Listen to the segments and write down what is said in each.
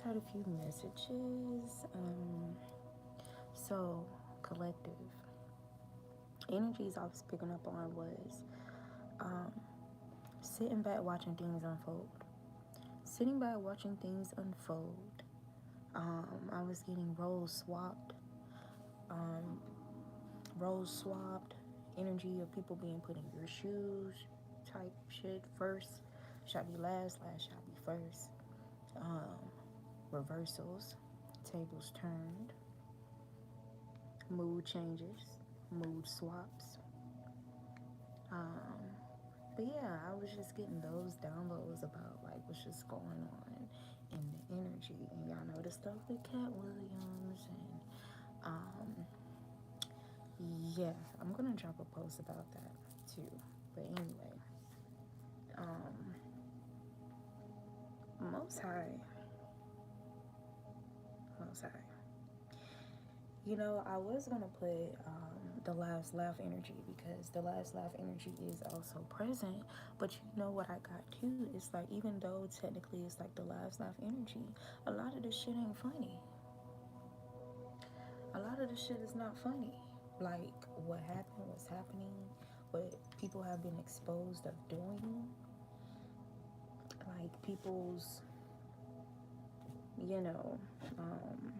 just had a few messages. So collective energies I was picking up on was um, sitting back watching things unfold. Sitting back watching things unfold. I was getting um, roles swapped, energy of people being put in your shoes, type shit. First shall be last, last shall be first. Um, Reversals, tables turned, mood changes, mood swaps. Um, but yeah, I was just getting those downloads about like what's just going on in the energy. And y'all know the stuff with Cat Williams and yeah, I'm gonna drop a post about that too. But anyway, um, Most High, Most High. I was gonna put the last laugh energy because the last laugh energy is also present. But you know what I got too? It's like even though technically it's like the last laugh energy, a lot of this shit ain't funny. A lot of this shit is not funny. Like what happened, what's happening, what people have been exposed of doing, like people's, you know, um,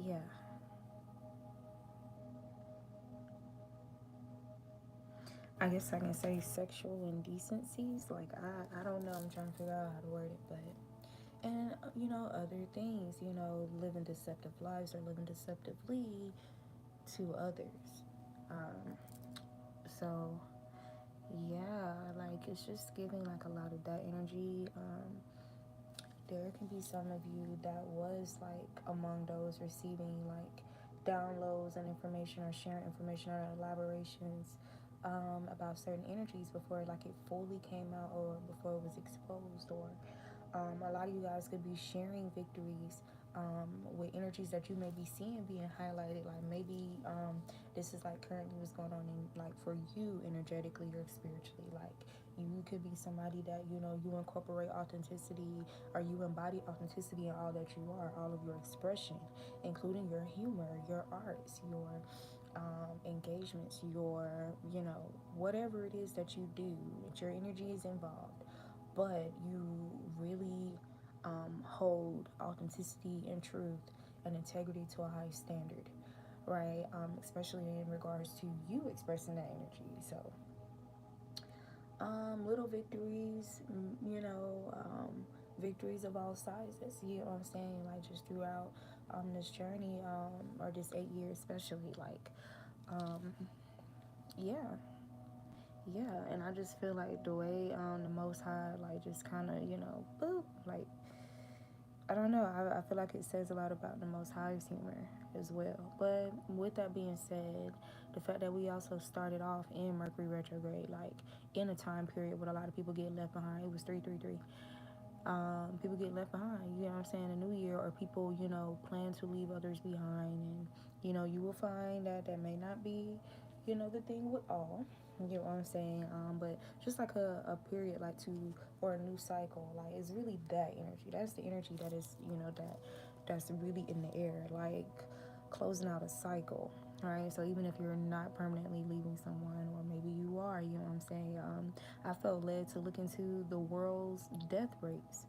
yeah. I guess I can say sexual indecencies. Like I don't know. I'm trying to figure out how to word it, but and other things. Living deceptive lives or living deceptively to others. Um, so yeah, like it's just giving like a lot of that energy. There can be some of you that was like among those receiving like downloads and information or sharing information or elaborations about certain energies before like it fully came out or before it was exposed, or a lot of you guys could be sharing victories with energies that you may be seeing being highlighted. Like maybe this is like currently what's going on in like for you energetically or spiritually. Like you could be somebody that you incorporate authenticity, or you embody authenticity in all that you are, all of your expression, including your humor, your arts, your engagements, your whatever it is that you do. Your energy is involved, but you really hold authenticity and truth and integrity to a high standard, right? Especially in regards to you expressing that energy. So, little victories, victories of all sizes. You know what I'm saying? Like just throughout this journey, or this 8 years, especially. Like, um, yeah, yeah. And I just feel like the way the Most High, like, just kind of, boop, like I don't know. I feel like it says a lot about the Most High's humor as well. But with that being said, the fact that we also started off in Mercury retrograde, like in a time period where a lot of people get left behind. It was 333. People get left behind. You know what I'm saying? A new year, or people, plan to leave others behind, and you will find that that may not be, the thing with all. You know what I'm saying? But just like a period, like to, or a new cycle, like it's really that energy. That's the energy that is, that's really in the air, like closing out a cycle. Right, so even if you're not permanently leaving someone, or maybe you are, you know what I'm saying? I felt led to look into the world's death rates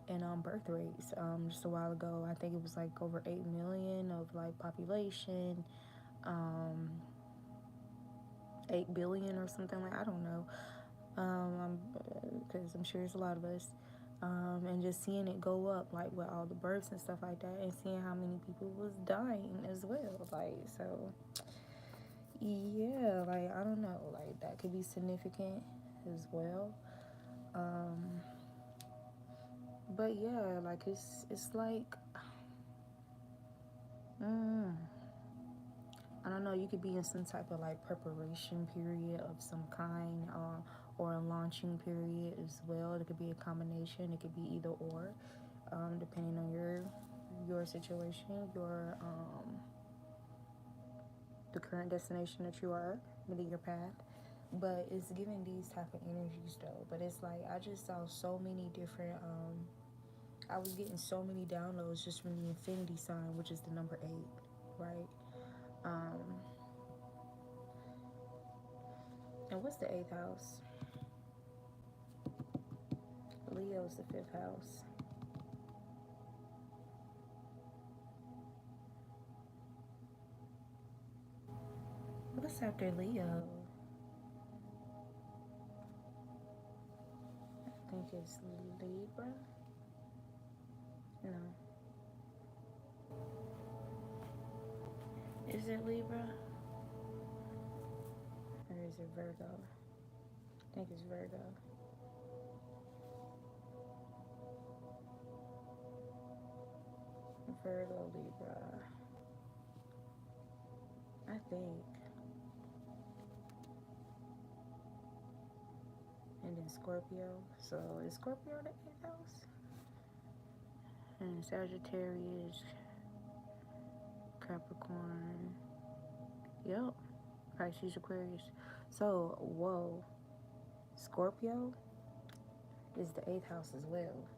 and birth rates just a while ago. I think it was like over 8 million of like population, um, 8 billion or something, like I don't know, because I'm sure it's a lot of us. And just seeing it go up, like with all the births and stuff like that, and seeing how many people was dying as well, like so. Yeah, like I don't know, like that could be significant as well. Um, but yeah, like it's like mm, I don't know. You could be in some type of like preparation period of some kind, or a launching period as well. It could be a combination. It could be either or, depending on your situation, the current destination that you are, maybe your path. But it's giving these type of energies though. But it's like I just saw so many different I was getting so many downloads just from the infinity sign, which is the number 8, right? Um and what's the 8th house? Leo's the 5th house. What's after Leo? I think it's Libra. No. Is it Libra? Or is it Virgo? I think it's Virgo. Virgo, Libra. I think. And then Scorpio. So is Scorpio the 8th house? And Sagittarius, Capricorn. Yep. Pisces, Aquarius. So, whoa. Scorpio is the 8th house as well.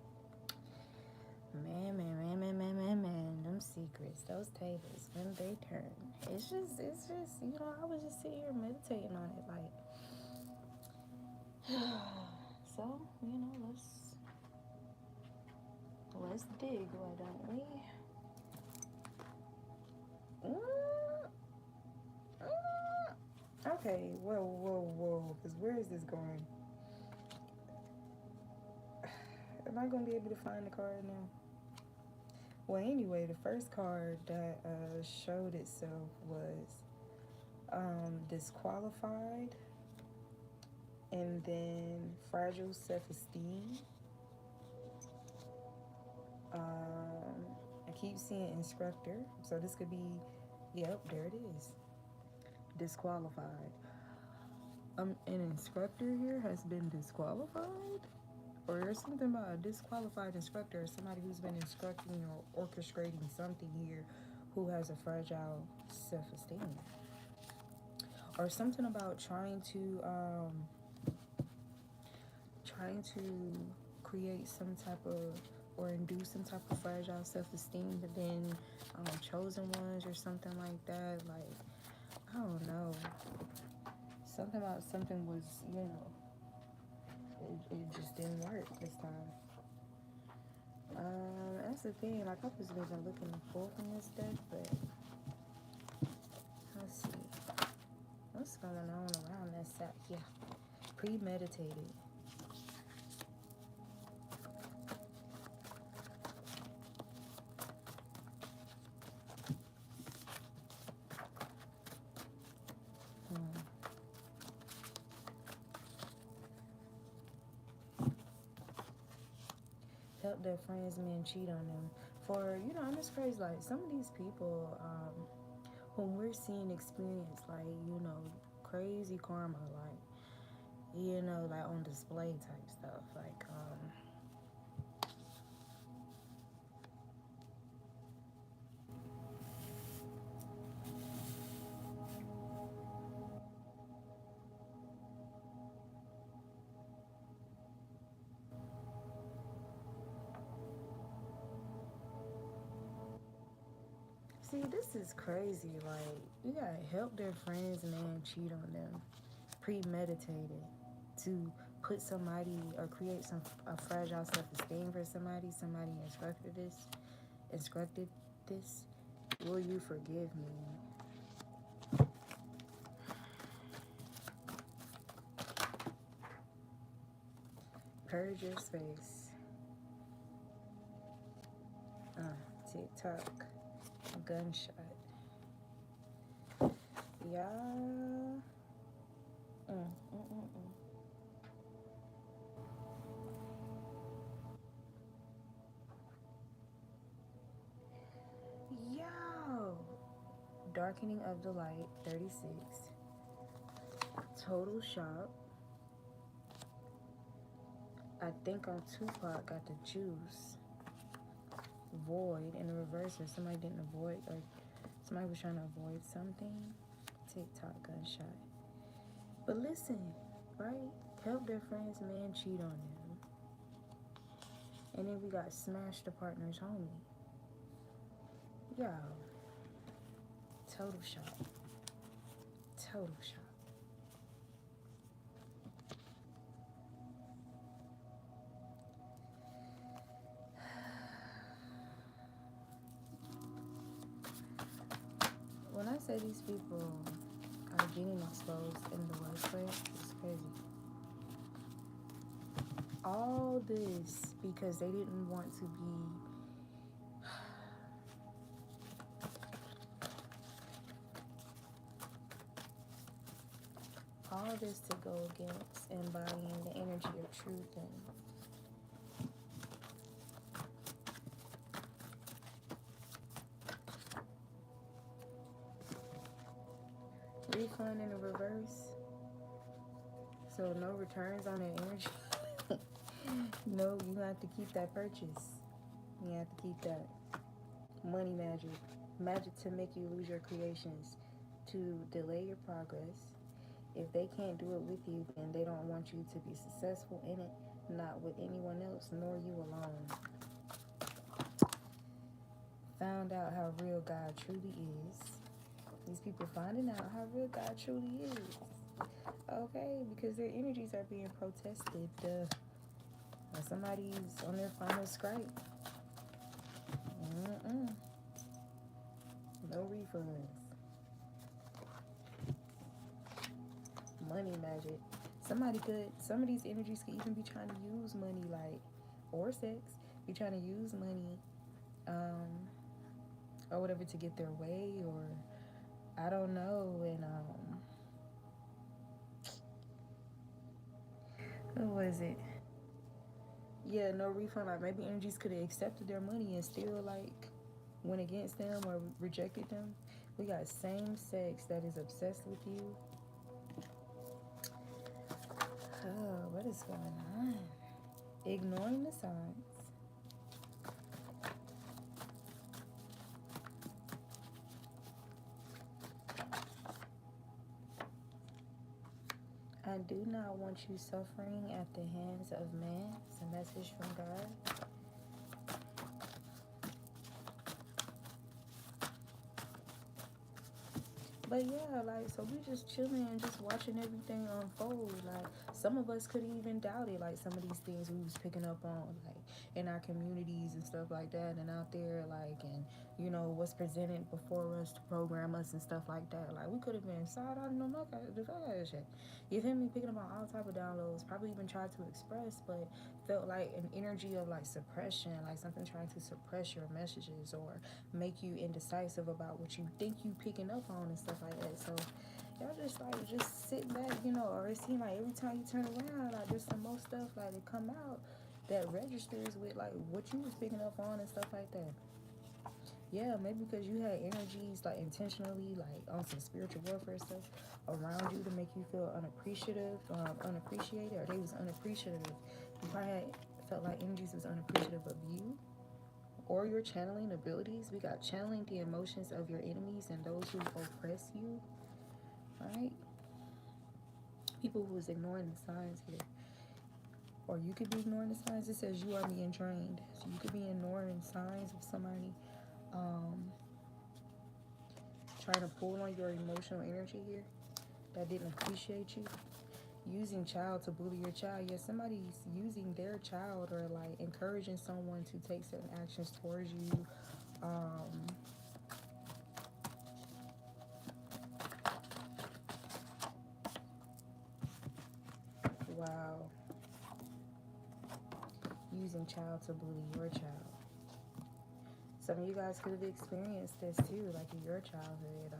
Man. Them secrets, those tables, when they turn. It's just, you know, I was just sitting here meditating on it. Like, so, you know, let's dig, why don't we? Okay, whoa, because where is this going? Am I going to be able to find the card now? Well, anyway, the first card that showed itself was disqualified, and then fragile self-esteem. I keep seeing instructor, so this could be, yep, there it is, disqualified. An instructor here has been disqualified, or there's something about a disqualified instructor, somebody who's been instructing or orchestrating something here who has a fragile self-esteem, or something about trying to create some type of, or induce some type of fragile self-esteem, but then chosen ones or something like that. Like, I don't know, something about something was, you know, it just didn't work this time. That's the thing. Like, I was even looking to pull from this deck, but let's see what's going on around that set. Yeah, premeditated. Help their friends, men cheat on them. For, you know, and it's crazy. Like, some of these people, whom we're seeing experience, like, you know, crazy karma, like, you know, like on display type stuff. Like, see, this is crazy. Like, you gotta help their friends, man, cheat on them. Premeditated to put somebody or create a fragile self-esteem for somebody. Somebody instructed this. Will you forgive me? Purge your space. TikTok. Gunshot. Y'all. Yo. Darkening of the Light, 36. Total Shock. I think on Tupac got the juice. Void in the reverse, or somebody didn't avoid, like somebody was trying to avoid something. TikTok gunshot. But listen, right? Help their friend's man cheat on them. And then we got smash the partner's homie. Yo, total shock. Total shock. When I say these people are getting exposed in the workplace, it's crazy. All this because they didn't want to be all this to go against embodying the energy of truth and refund in the reverse. So no returns on the energy. No, you have to keep that purchase. You have to keep that money magic. Magic to make you lose your creations. To delay your progress. If they can't do it with you, then they don't want you to be successful in it. Not with anyone else, nor you alone. Found out how real God truly is. These people finding out how real God truly is. Okay, because their energies are being protested. And somebody's on their final scrape. No refunds. Money magic. Some of these energies could even be trying to use money, like, or sex, be trying to use money, or whatever to get their way, or I don't know. And what was it? Yeah, no refund. Like maybe energies could have accepted their money and still like went against them or rejected them. We got same sex that is obsessed with you. Oh, what is going on? Ignoring the signs. I do not want you suffering at the hands of man. It's a message from God. But yeah, like, so we just chilling and just watching everything unfold. Like, some of us could even doubt it. Like, some of these things we was picking up on, like, in our communities and stuff like that, and out there, like, and, you know, what's presented before us to program us and stuff like that. Like, we could have been side-eyeing the fuck out of that shit. You feel me? Picking up on all type of downloads. Probably even tried to express, but felt like an energy of, like, suppression. Like, something trying to suppress your messages or make you indecisive about what you think you picking up on and stuff like that. So y'all just sit back, you know, or it seems like every time you turn around, like there's some more stuff like to come out that registers with like what you was picking up on and stuff like that. Yeah, maybe because you had energies like intentionally like on some spiritual warfare stuff around you to make you feel unappreciated, or they was unappreciative. You probably felt like energies was unappreciative of you or your channeling abilities. We got channeling the emotions of your enemies and those who oppress you, right? People who is ignoring the signs here. Or you could be ignoring the signs. It says you are being trained. So you could be ignoring signs of somebody trying to pull on your emotional energy here that didn't appreciate you. Using child to bully your child. Yeah, somebody's using their child or like encouraging someone to take certain actions towards you. Wow. Using child to bully your child. Some of you guys could have experienced this too, like in your childhood.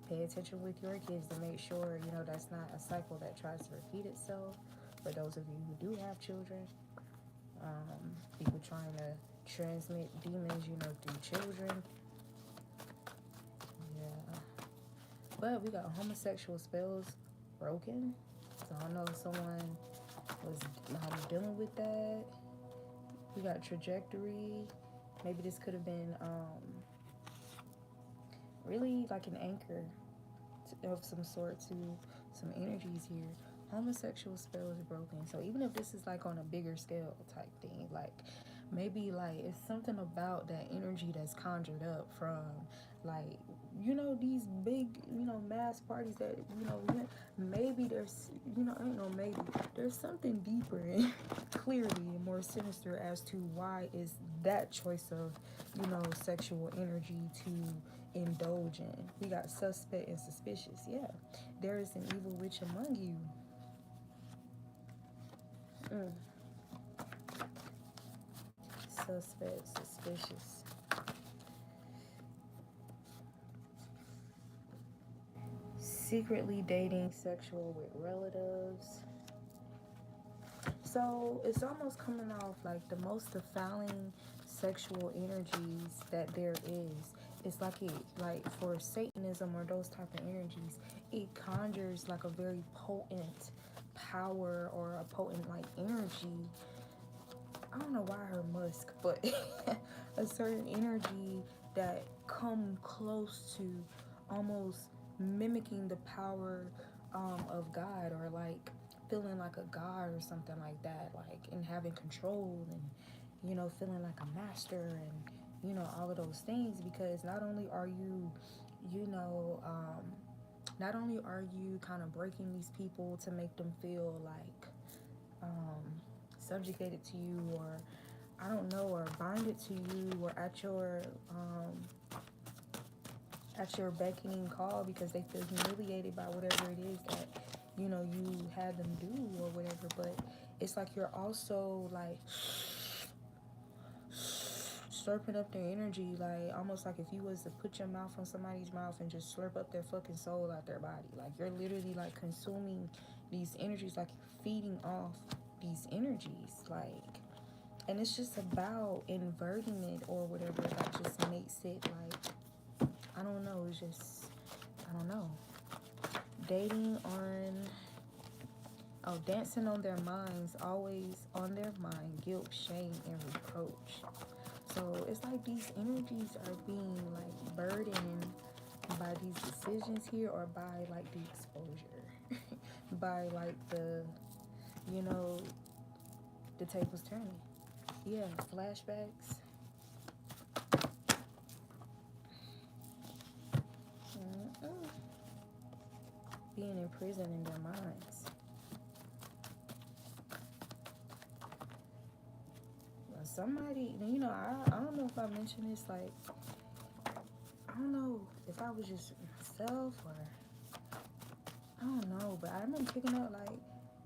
Pay attention with your kids to make sure, you know, that's not a cycle that tries to repeat itself. For those of you who do have children, people trying to transmit demons, you know, through children. Yeah. But we got homosexual spells broken. So I know someone was dealing with that. We got trajectory. Maybe this could have been really like an anchor of some sort to some energies here. Homosexual spell is broken. So even if this is like on a bigger scale type thing, like maybe like it's something about that energy that's conjured up from like these big mass parties that maybe there's I don't know, maybe there's something deeper and clearly and more sinister as to why is that choice of sexual energy to indulge in. We got suspect and suspicious. Yeah, there is an evil witch among you. mm. Suspect, suspicious. Secretly dating sexual with relatives. So it's almost coming off like the most defiling sexual energies that there is. It's like for Satanism or those type of energies, it conjures like a very potent power or a potent like energy. I don't know why her musk, but a certain energy that come close to almost mimicking the power of God, or like feeling like a god or something like that, like and having control and feeling like a master and all of those things, because not only are you you know not only are you kind of breaking these people to make them feel like um, subjugated to you, or I don't know, or binded to you, or at your beckoning call because they feel humiliated by whatever it is that you had them do or whatever. But it's like you're also like slurping up their energy, like almost like if you was to put your mouth on somebody's mouth and just slurp up their fucking soul out their body. Like you're literally like consuming these energies, like you're feeding off these energies, like, and it's just about inverting it or whatever that just makes it like, I don't know, it's just, I don't know. Dating on, dancing on their minds, always on their mind, guilt, shame, and reproach. So it's like these energies are being like burdened by these decisions here, or by like the exposure, by like you know, the tables turning. Yeah, flashbacks. Mm-mm. Being imprisoned in their minds. Somebody, I don't know if I mentioned this, like, I don't know if I was just myself or, I don't know, but I've been picking up, like,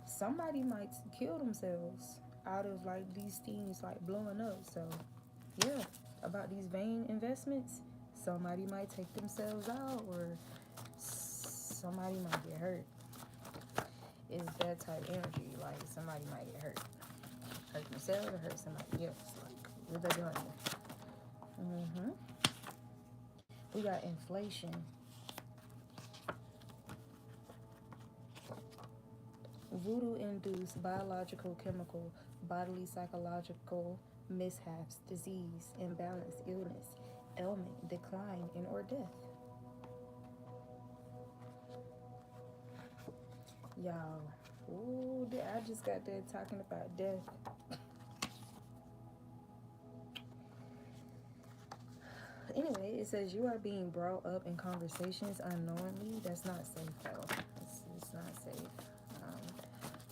somebody might kill themselves out of, like, these things, like, blowing up. So, yeah, about these vain investments, somebody might take themselves out, or somebody might get hurt. It's that type of energy, like, somebody might get hurt. Hurt themselves or hurt somebody else. Like, what they doing here? We got inflation. Voodoo-induced biological, chemical, bodily, psychological mishaps, disease, imbalance, illness, ailment, decline, and or death. Y'all, ooh, I just got there talking about death. Anyway, it says you are being brought up in conversations unknowingly. That's not safe though. It's not safe.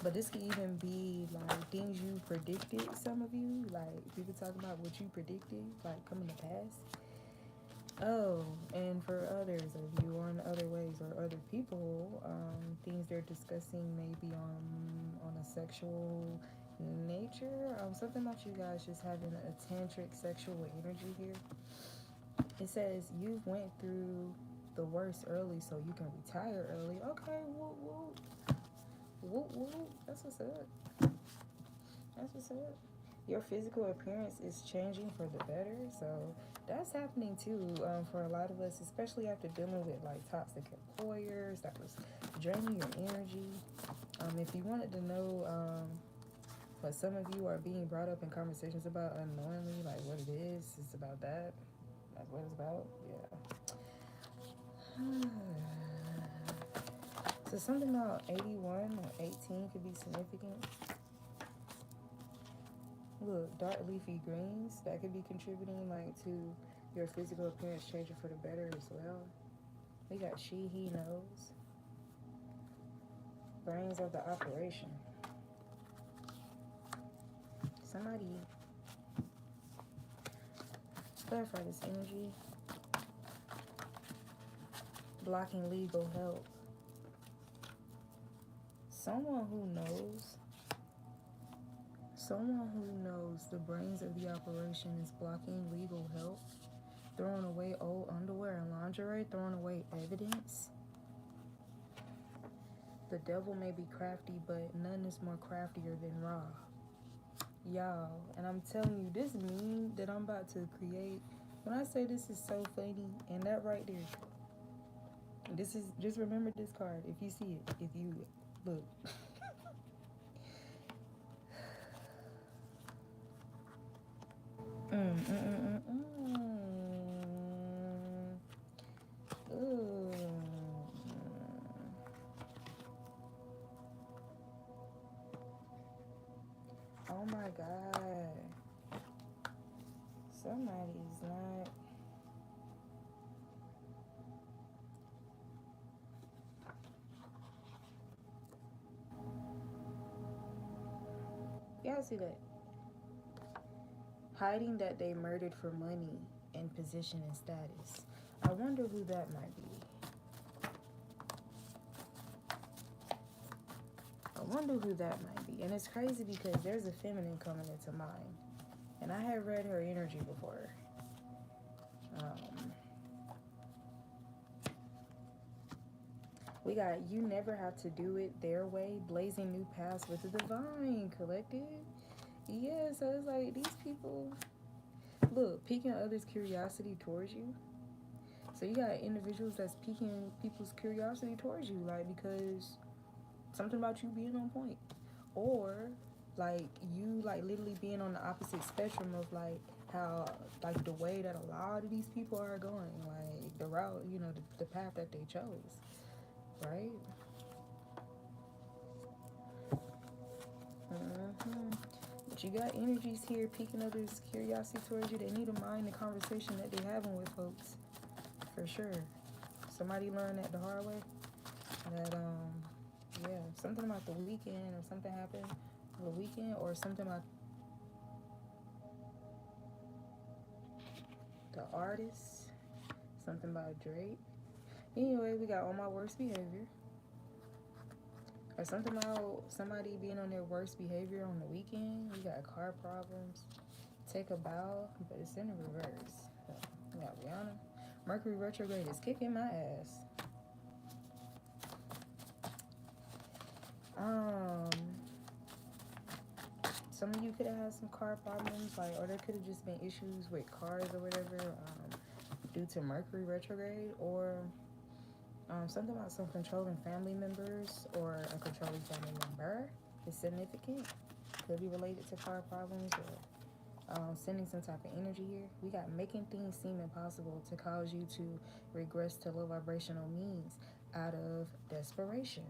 But this could even be like things you predicted. Some of you, like people talking about what you predicted, like coming to pass. Oh, and for others of you, or in other ways, or other people, things they're discussing maybe on a sexual nature. Something about you guys just having a tantric sexual energy here. It says you've went through the worst early so you can retire early. Okay, whoop whoop. Whoop whoop. That's what's up. That's what's up. Your physical appearance is changing for the better. So that's happening too, for a lot of us, especially after dealing with like toxic employers that was draining your energy. If you wanted to know what some of you are being brought up in conversations about unknowingly, like what it is, it's about that. That's what it's about. Yeah. So something about 81 or 18 could be significant. Look, dark leafy greens, that could be contributing like to your physical appearance changing for the better as well. We got she, he knows. Brains of the operation. Somebody clarify this energy. Blocking legal help. Someone who knows the brains of the operation is blocking legal help, throwing away old underwear and lingerie, throwing away evidence. The devil may be crafty, but none is more craftier than Ra. Y'all, and I'm telling you, this meme that I'm about to create, when I say this is so funny, and that right there, this is, just remember this card, if you see it, if you, look. Ooh. Oh my God. Somebody's not. Y'all see that? Hiding that they murdered for money and position and status. I wonder who that might be. And it's crazy because there's a feminine coming into mind. And I had read her energy before. We got you never have to do it their way, blazing new paths with the divine collective. Yeah, so it's like these people, look, piquing others' curiosity towards you. So you got individuals that's piquing people's curiosity towards you, like because something about you being on point, or like you like literally being on the opposite spectrum of like how like the way that a lot of these people are going, like the route, you know, the path that they chose, right? But you got energies here piquing others' curiosity towards you. They need to mind the conversation that they're having with folks, for sure. Somebody learned that the hard way. That yeah, something about the weekend or something happened on the weekend, or something about the artist, something about Drake. Anyway, we got on my worst behavior. Or something about somebody being on their worst behavior on the weekend. We got car problems. Take a bow, but it's in the reverse. We got Rihanna. Mercury retrograde is kicking my ass. Some of you could have had some car problems, like, or there could have just been issues with cars or whatever, due to Mercury retrograde, or something about some controlling family members or a controlling family member is significant. Could be related to car problems or sending some type of energy here. We got making things seem impossible to cause you to regress to low vibrational means out of desperation.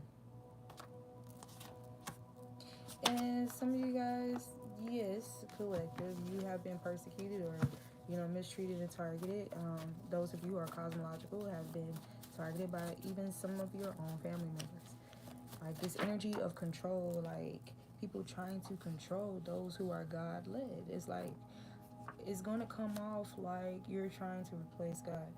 And some of you guys, yes, collective, you have been persecuted or, you know, mistreated and targeted. Those of you who are cosmological have been targeted by even some of your own family members. Like this energy of control, like people trying to control those who are God-led. It's like, it's going to come off like you're trying to replace God.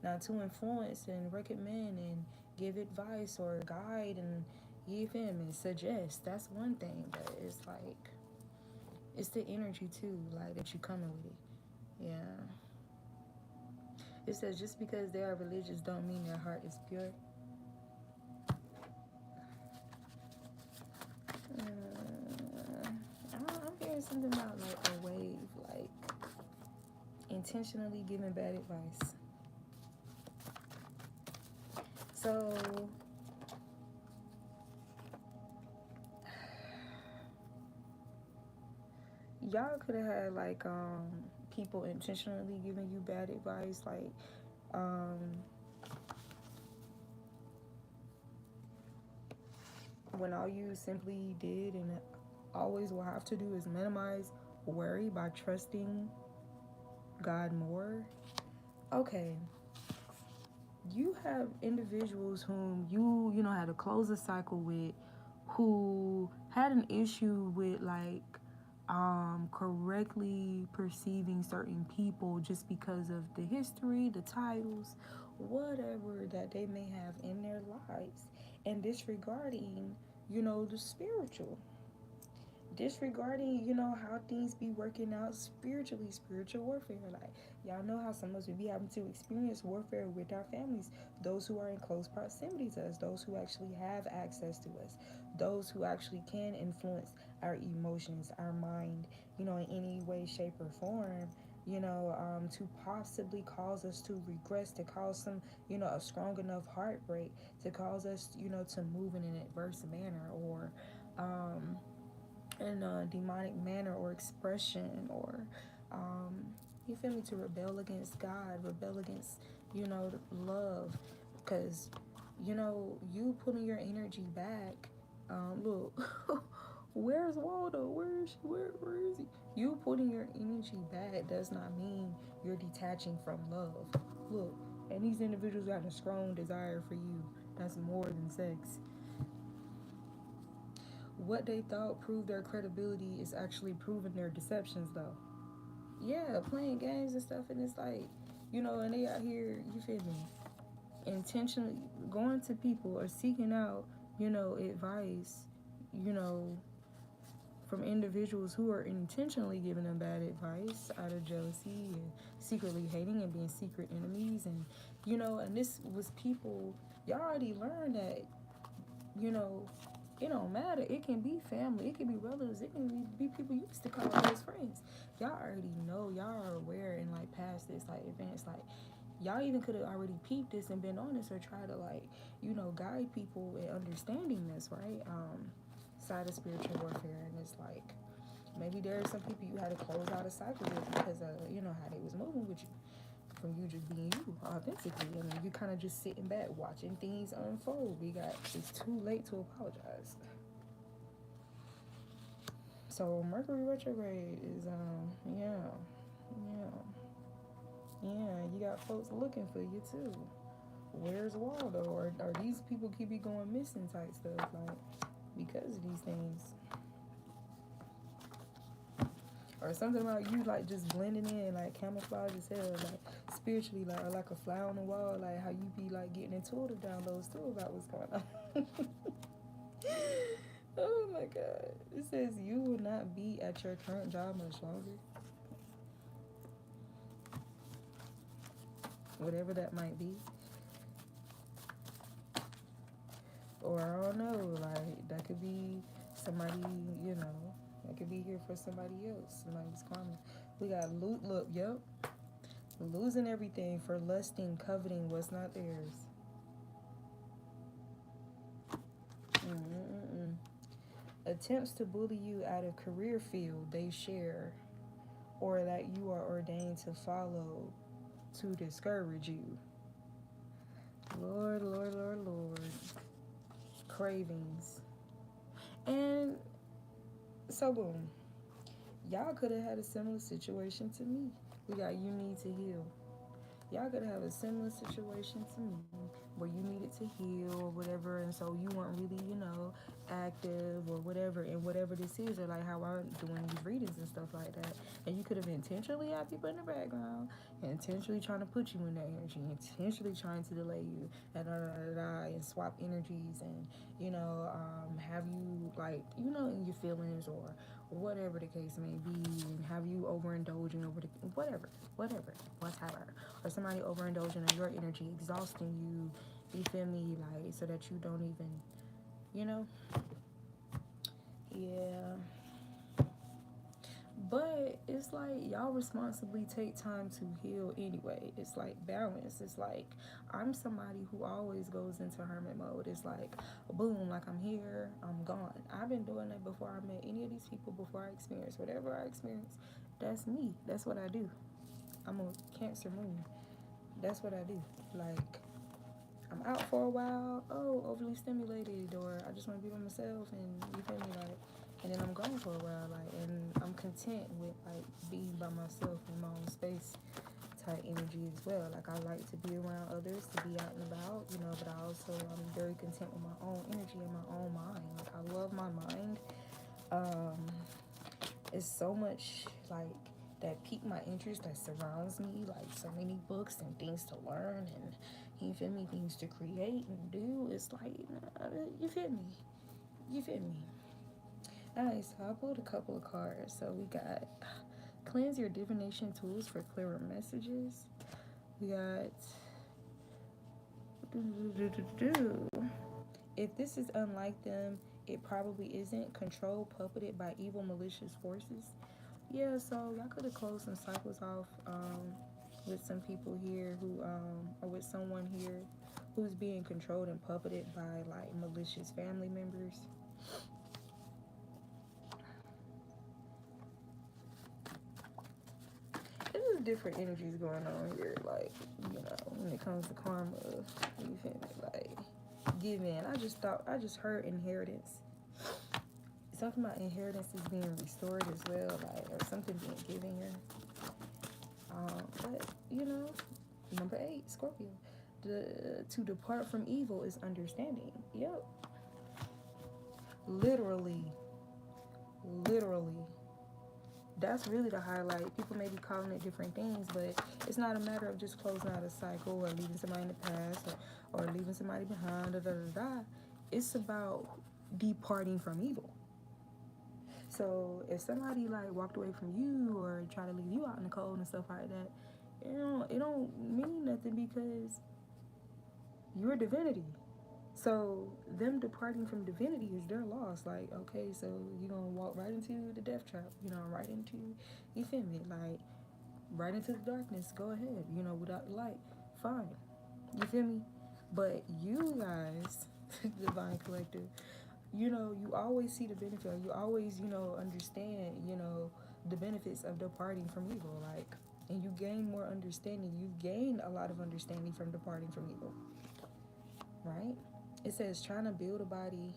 Now, to influence and recommend and give advice or guide and give him and suggest, that's one thing, but it's like, it's the energy too, like that you coming with it. Yeah. It says just because they are religious don't mean their heart is pure. I'm hearing something about like a wave, like intentionally giving bad advice. So y'all could have had like people intentionally giving you bad advice, like when all you simply did and always will have to do is minimize worry by trusting God more. Okay, you have individuals whom you know had to close a cycle with, who had an issue with like correctly perceiving certain people just because of the history, the titles, whatever that they may have in their lives, and disregarding, the spiritual, disregarding, how things be working out spiritually, spiritual warfare. Like, y'all know how some of us would be having to experience warfare with our families, those who are in close proximity to us, those who actually have access to us, those who actually can influence our emotions, our mind, in any way, shape, or form. To possibly cause us to regress, to cause some, a strong enough heartbreak, to cause us, to move in an adverse manner, or in a demonic manner or expression, or you feel me, to rebel against God, rebel against, love, because you putting your energy back. Look, where's Waldo? Where is he? You putting your energy back does not mean you're detaching from love. Look, and these individuals got a strong desire for you. That's more than sex. What they thought proved their credibility is actually proving their deceptions, though. Yeah, playing games and stuff, and it's like, and they out here, you feel me, intentionally going to people or seeking out, advice, you know, from individuals who are intentionally giving them bad advice out of jealousy and secretly hating and being secret enemies. And, and this was people, y'all already learned that, you know, it don't matter. It can be family. It can be relatives. It can be people you used to call close friends. Y'all already know. Y'all are aware and like past this like events. Like y'all even could have already peeped this and been honest or try to like guide people in understanding this, right? Side of spiritual warfare, and it's like maybe there are some people you had to close out a cycle with because of how they was moving with you, from you just being you authentically. I mean, you kind of just sitting back watching things unfold. It's too late to apologize. So Mercury retrograde is yeah, yeah. You got folks looking for you too. Where's Waldo? Or these people keep be going missing type stuff, like because of these things. Or something about you like just blending in, like camouflage as hell, like spiritually, like a fly on the wall, like how you be like getting intuitive downloads too about what's going on. Oh my god. It says you will not be at your current job much longer. Whatever that might be. Or I don't know, like that could be somebody, that could be here for somebody else. Somebody's karma. We got look, yep. Losing everything for lusting, coveting what's not theirs. Mm-mm-mm. Attempts to bully you out of career field they share or that you are ordained to follow to discourage you. Lord, Lord, Lord, Lord. Cravings. And so boom. Y'all could have had a similar situation to me. We got you need to heal. Y'all could have a similar situation to me where you needed to heal or whatever, and so you weren't really, active or whatever, and whatever this is, or like how I'm doing these readings and stuff like that. And you could have intentionally had people in the background, intentionally trying to put you in that energy, intentionally trying to delay you, and swap energies, and have you like, in your feelings or whatever the case may be, and have you overindulging over the whatever, whatever, or somebody overindulging in your energy, exhausting you. You feel me? Like so that you don't even, yeah. But it's like y'all responsibly take time to heal anyway. It's like balance. It's like I'm somebody who always goes into hermit mode. It's like boom, like I'm here, I'm gone. I've been doing that before I met any of these people, before I experienced whatever I experienced. That's me. That's what I do. I'm a Cancer moon. That's what I do. Like I'm out for a while. Oh, overly stimulated, or I just want to be by myself, and you feel me, like. And then I'm gone for a while, like, and I'm content with like being by myself in my own space type energy as well. Like I like to be around others, to be out and about, you know, but I'm very content with my own energy and my own mind. Like I love my mind. It's so much like that piqued my interest that surrounds me, like so many books and things to learn and you feel me, things to create and do. It's like you feel me. You feel me. Alright, so I pulled a couple of cards. So we got cleanse your divination tools for clearer messages. We got if this is unlike them, it probably isn't. Controlled, puppeted by evil, malicious forces. Yeah, so y'all could have closed some cycles off with some people here who, or with someone here who's being controlled and puppeted by like malicious family members. There's different energies going on here, like, you know, when it comes to karma, you feel me, like, giving. I just heard inheritance. Something about inheritance is being restored as well, like, or something being given here. But, you know, number 8, Scorpio. To depart from evil is understanding. Yep. Literally. That's really the highlight. People may be calling it different things, but it's not a matter of just closing out a cycle or leaving somebody in the past or leaving somebody behind. It's about departing from evil. So if somebody like walked away from you or tried to leave you out in the cold and stuff like that, it don't mean nothing because you're divinity. So them departing from divinity is their loss. Like, okay, so you're gonna walk right into the death trap, you know, right into, you feel me, like right into the darkness. Go ahead, you know, without the light, fine, you feel me. But you guys, divine collective, you know, you always see the benefit. You always, you know, understand, you know, the benefits of departing from evil. Like, and you gain more understanding. You gain a lot of understanding from departing from evil, right? It says trying to build a body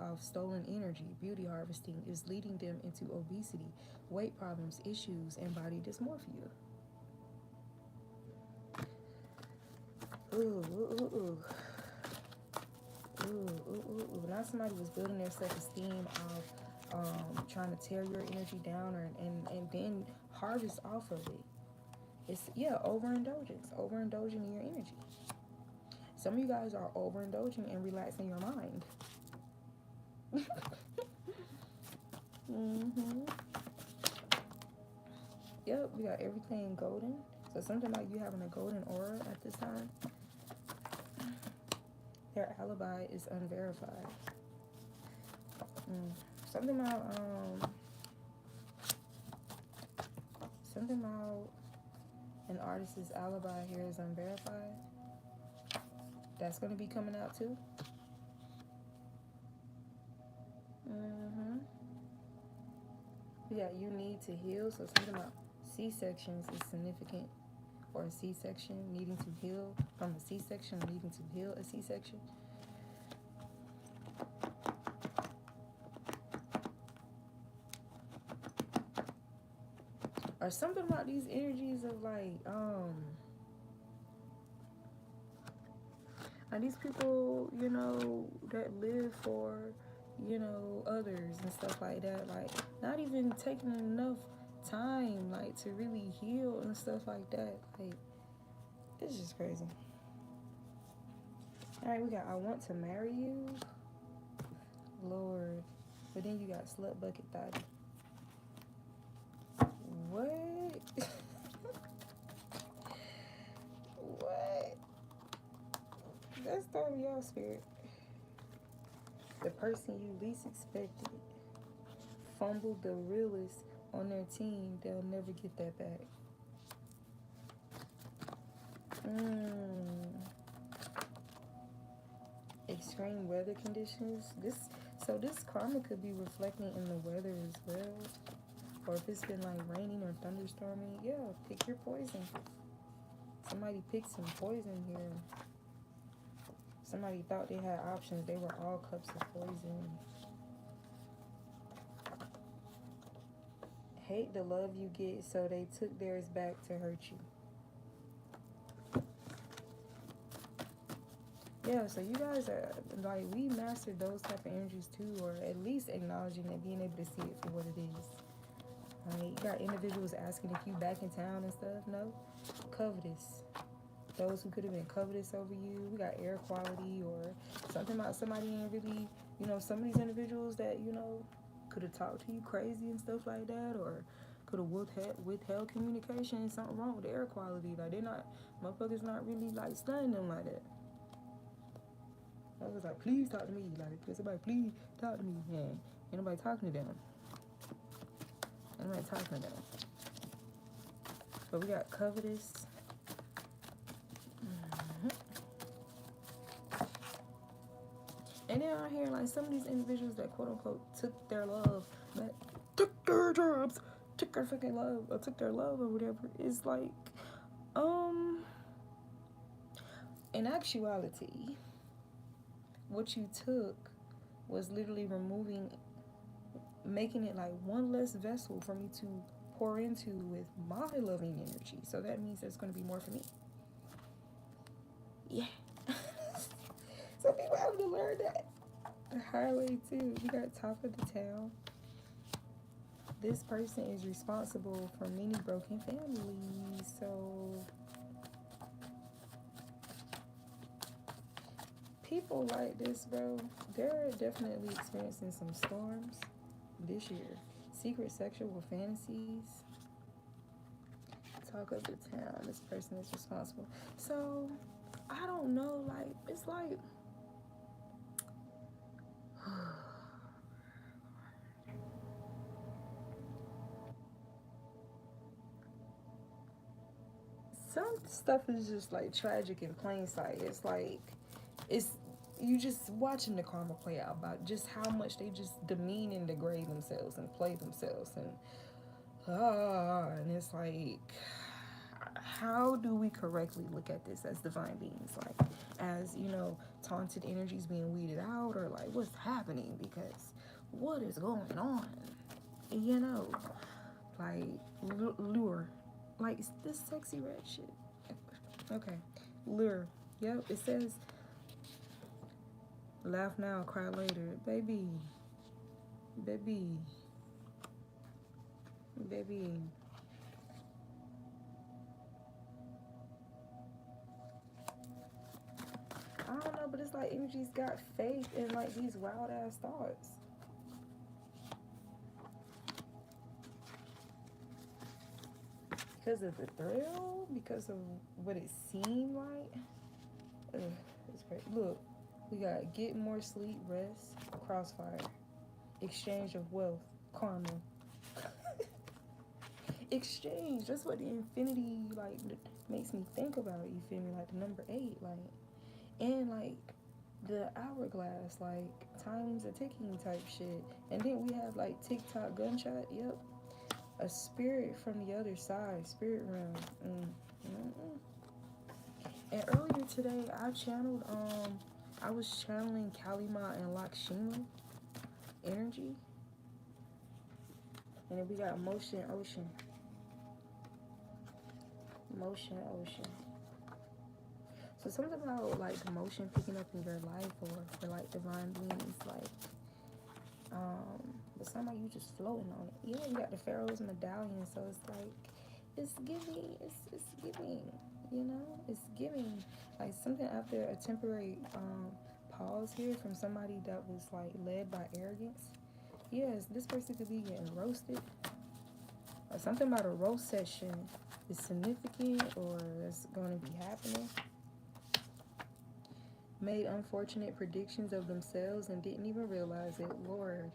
off stolen energy, beauty harvesting, is leading them into obesity, weight problems, issues, and body dysmorphia. Now somebody was building their self-esteem off trying to tear your energy down and then harvest off of it. It's, yeah, overindulging in your energy. Some of you guys are overindulging and relaxing your mind. Yep, we got everything golden. So something like you having a golden aura at this time. Their alibi is unverified. Something about an artist's alibi here is unverified. That's going to be coming out too. Yeah, you need to heal. So something about C-sections is significant, or a C-section, needing to heal from a C-section, needing to heal a C-section. Or something about these energies of like these people, you know, that live for, you know, others and stuff like that, like not even taking enough time like to really heal and stuff like that. Like, it's just crazy. Alright, we got I want to marry you. Lord. But then you got slut bucket thotty. What? What? That's throwing me off, spirit. The person you least expected fumbled the realest on their team. They'll never get that back. Extreme weather conditions. This karma could be reflecting in the weather as well. Or if it's been like raining or thunderstorming, yeah, pick your poison. Somebody picked some poison here. Somebody thought they had options. They were all cups of poison. Hate the love you get, so they took theirs back to hurt you. Yeah, so you guys are, like, we mastered those type of energies too, or at least acknowledging and being able to see it for what it is. Like, you got individuals asking if you back in town and stuff. No. Covetous. Those who could have been covetous over you. We got air quality, or something about somebody ain't really, some of these individuals that, could have talked to you crazy and stuff like that, or could have withheld communication. Something wrong with the air quality. Like, motherfuckers not really, like, stunning them like that. I was like, please talk to me. Like, could somebody please talk to me? Yeah, ain't nobody talking to them. Ain't nobody talking to them. But we got covetous. And then I hear, like, some of these individuals that quote unquote took their love, that took their jobs, took their fucking love, or took their love or whatever, is like, in actuality, what you took was literally making it like one less vessel for me to pour into with my loving energy. So that means there's going to be more for me. Yeah. Some people have to learn that the hard way too. You got top of the town. This person is responsible for many broken families. So people like this, bro, they're definitely experiencing some storms this year. Secret sexual fantasies. Talk of the town. This person is responsible. So I don't know, like, it's like some stuff is just like tragic in plain sight. It's like you just watching the karma play out about just how much they just demean and degrade themselves and play themselves, and it's like, how do we correctly look at this as divine beings, like, as taunted energies being weeded out, or like what's happening? Because what is going on? Like lure, like this sexy red shit. Okay, lure. Yep, it says laugh now, cry later. Baby. I don't know, but it's like energy's got faith in like these wild ass thoughts. Because of the thrill, because of what it seemed like. It's great. Look, we got get more sleep, rest, crossfire, exchange of wealth, karma. Exchange. That's what the infinity like makes me think about. You feel me? Like the number 8, like, and like the hourglass, like time's a ticking type shit. And then we have like TikTok gunshot. Yep. A spirit from the other side, spirit realm. And earlier today, I was channeling Kalima and Lakshmi energy. And then we got motion, ocean. So something about like the motion picking up in your life, or for like divine beings, like, but somehow you just floating on it. Yeah, you got the Pharaoh's medallion, so it's like, it's giving, it's giving like something after a temporary pause here from somebody that was like led by arrogance. Yes, this person could be getting roasted, or something about a roast session is significant, or it's going to be happening. Made unfortunate predictions of themselves and didn't even realize it. Lord.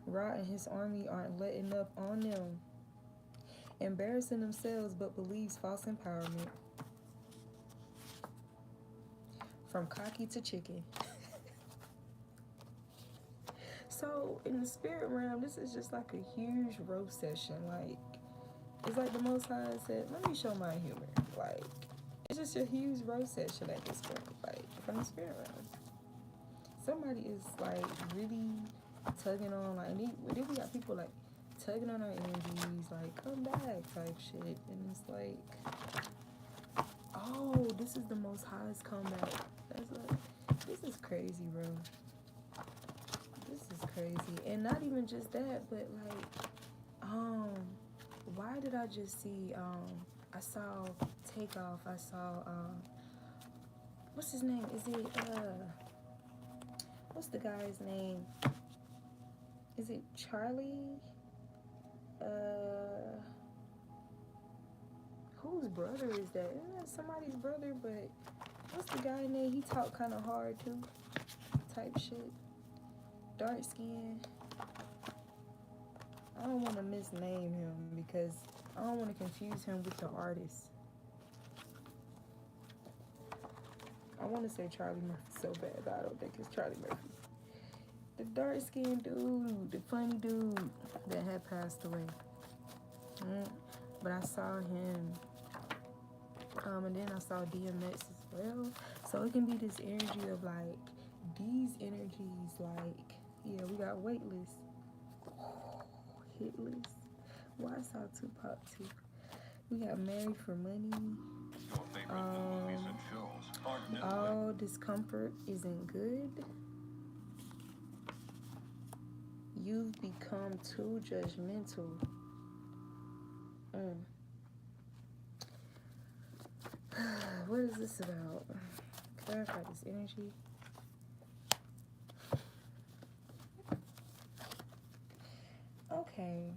Ra and his army aren't letting up on them. Embarrassing themselves, but believes false empowerment. From cocky to chicken. So in the spirit realm, this is just like a huge roast session. Like, It's like the Most High said, let me show my humor. Like, it's just a huge roast session at this point, like, from the spirit realm. Somebody is, like, really tugging on, like, then we got people, like, tugging on our energies, like, come back type shit. And it's like, oh, this is the Most High's comeback. That's like, this is crazy, bro. This is crazy. And not even just that, but, like, why did I just see, I saw Takeoff, I saw, what's his name? Is it, what's the guy's name? Is it Charlie? Whose brother is that? Isn't that somebody's brother? But what's the guy name? He talked kind of hard too, type shit. Dark skin. I don't want to misname him because I don't want to confuse him with the artist. I want to say Charlie Murphy so bad, but I don't think it's Charlie Murphy. The dark skinned dude, the funny dude that had passed away. But I saw him, and then I saw DMX as well. So it can be this energy of like, these energies, like, yeah, we got Weightless, Hitless. Well, I saw Tupac too. We got Married for Money. All discomfort isn't good. You've become too judgmental. What is this about? Clarify this energy. Okay.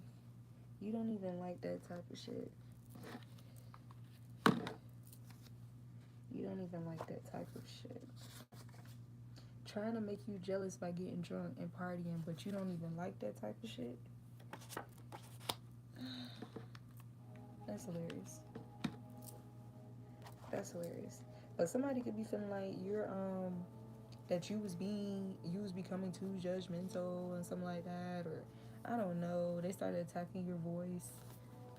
You don't even like that type of shit. You don't even like that type of shit. Trying to make you jealous by getting drunk and partying, but you don't even like that type of shit. That's hilarious. That's hilarious. But somebody could be feeling like you're that you was becoming too judgmental and something like that, or I don't know. They started attacking your voice.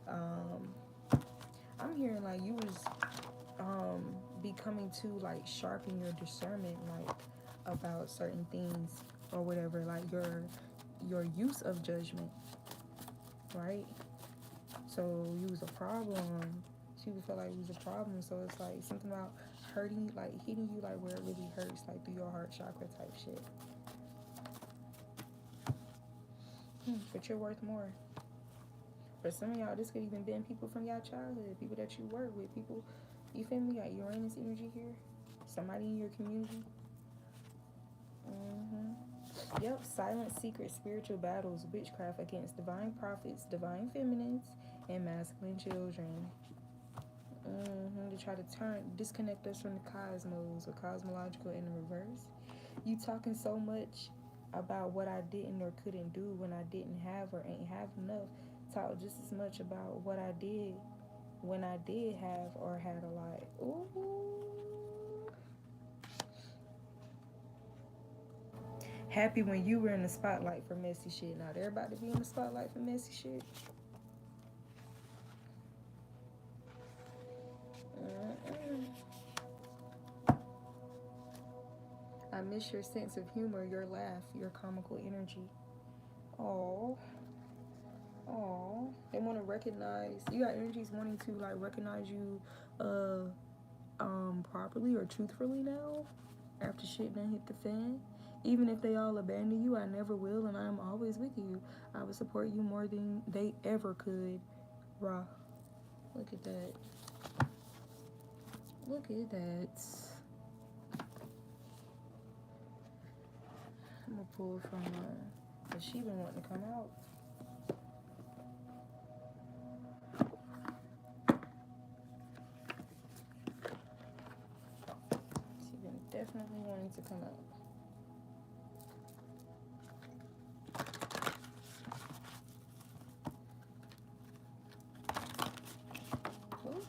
I'm hearing like you was becoming too like sharp in your discernment, like about certain things or whatever, like your use of judgment, right? So you was a problem. She would feel like it was a problem. So it's like something about hitting you like where it really hurts, like through your heart chakra type shit. But you're worth more. For some of y'all, this could even been people from y'all childhood, people that you work with, people, you feel me? Got Uranus energy here. Somebody in your community. Yep, silent, secret, spiritual battles, witchcraft against divine prophets, divine feminines, and masculine children. To try to disconnect us from the cosmos or cosmological in the reverse. You talking so much about what I didn't or couldn't do when I didn't have or ain't have enough. Talk just as much about what I did when I did have or had a lot. Ooh. Happy when you were in the spotlight for messy shit. Now they're about to be in the spotlight for messy shit. I miss your sense of humor, your laugh, your comical energy. Oh, they want to recognize. You got energies wanting to like recognize you, properly or truthfully now. After shit done hit the fan, even if they all abandon you, I never will, and I am always with you. I will support you more than they ever could. Raw. Look at that. Look at that. I'm gonna pull from cause she been wanting to come out. She been definitely wanting to come out. Ooh.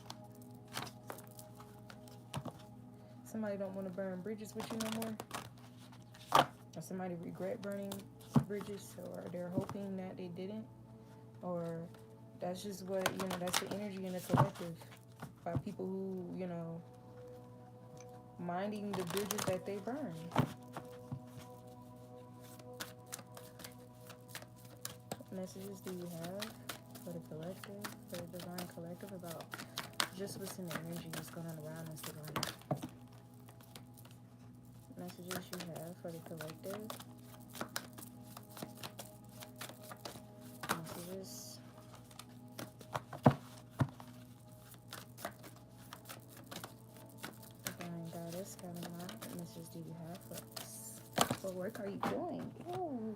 Somebody don't want to burn bridges with you no more. Or somebody regret burning bridges, or they're hoping that they didn't, or that's just what, that's the energy in the collective. By people who, minding the bridges that they burn. What messages do you have for the collective, for the divine collective, about just what's in the energy that's going on around us divine? Messages you have for the collective. Messages. Divine goddess, coming out. What messages do you have for us? What work are you doing? Ooh.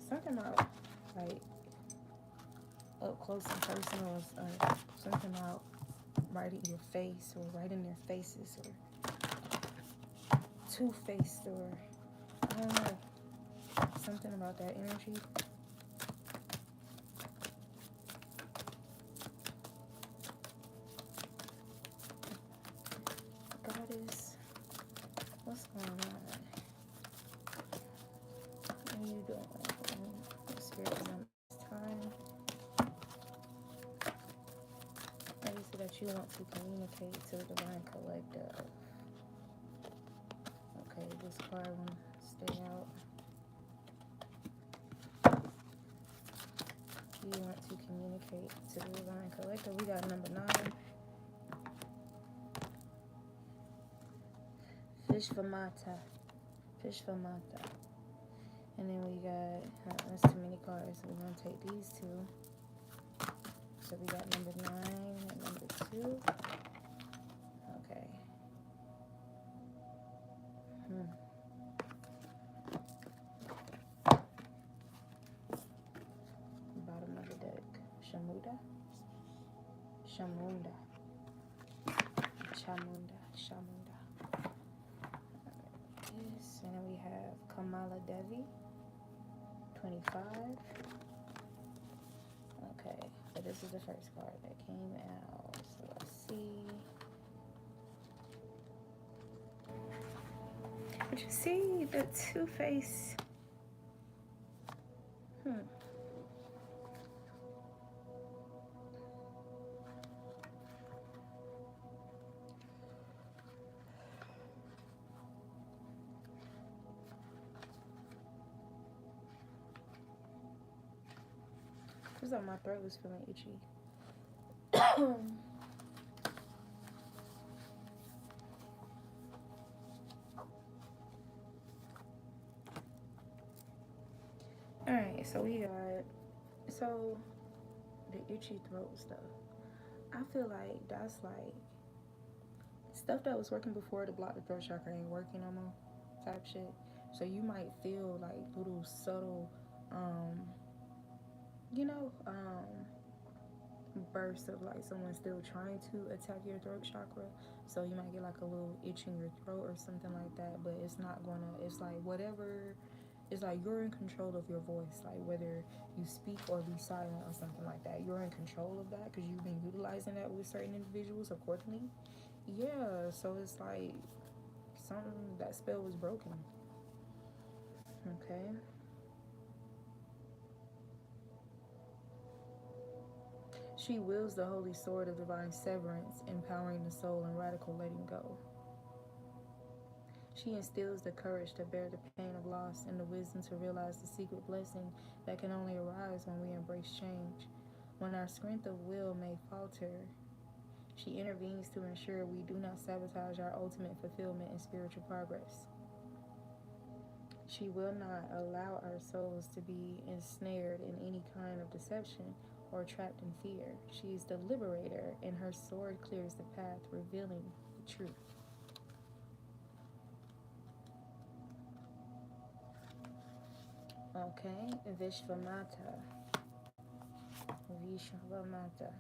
Something about, like, up close and personal, something about right in your face, or right in their faces, or two-faced, or I don't know, something about that energy. Goddess, what's going on? What are you doing? Spirit number this time. What is it that you want to communicate to the divine collective? Okay, this card will stay out. You want to communicate to the divine collective. We got number 9. Vishvamata. Vishvamata. And then we got, that's too many cards. We're going to take these two. So we got number 9 and number 2. Okay. Bottom of the deck. Shamuda. Shamunda. Chamunda. Shamunda. Yes. And then we have Kamala Devi. 25. Okay. So this is the first card that came out. So let's see. But you see the two-face. Feels like my throat was feeling itchy. Alright, so we got, the itchy throat stuff. I feel like that's like stuff that was working before to block the throat chakra ain't working no more type shit. So you might feel like little subtle, bursts of like someone still trying to attack your throat chakra. So you might get like a little itch in your throat or something like that, but it's not gonna, it's like whatever, it's like you're in control of your voice, like whether you speak or be silent or something like that, you're in control of that because you've been utilizing that with certain individuals accordingly. Yeah, so it's like something, that spell was broken. Okay. She wields the holy sword of divine severance, empowering the soul and radical letting go. She instills the courage to bear the pain of loss and the wisdom to realize the secret blessing that can only arise when we embrace change. When our strength of will may falter, she intervenes to ensure we do not sabotage our ultimate fulfillment and spiritual progress. She will not allow our souls to be ensnared in any kind of deception or trapped in fear. She is the liberator, and her sword clears the path, revealing the truth. Okay, Vishvamata. Vishvamata.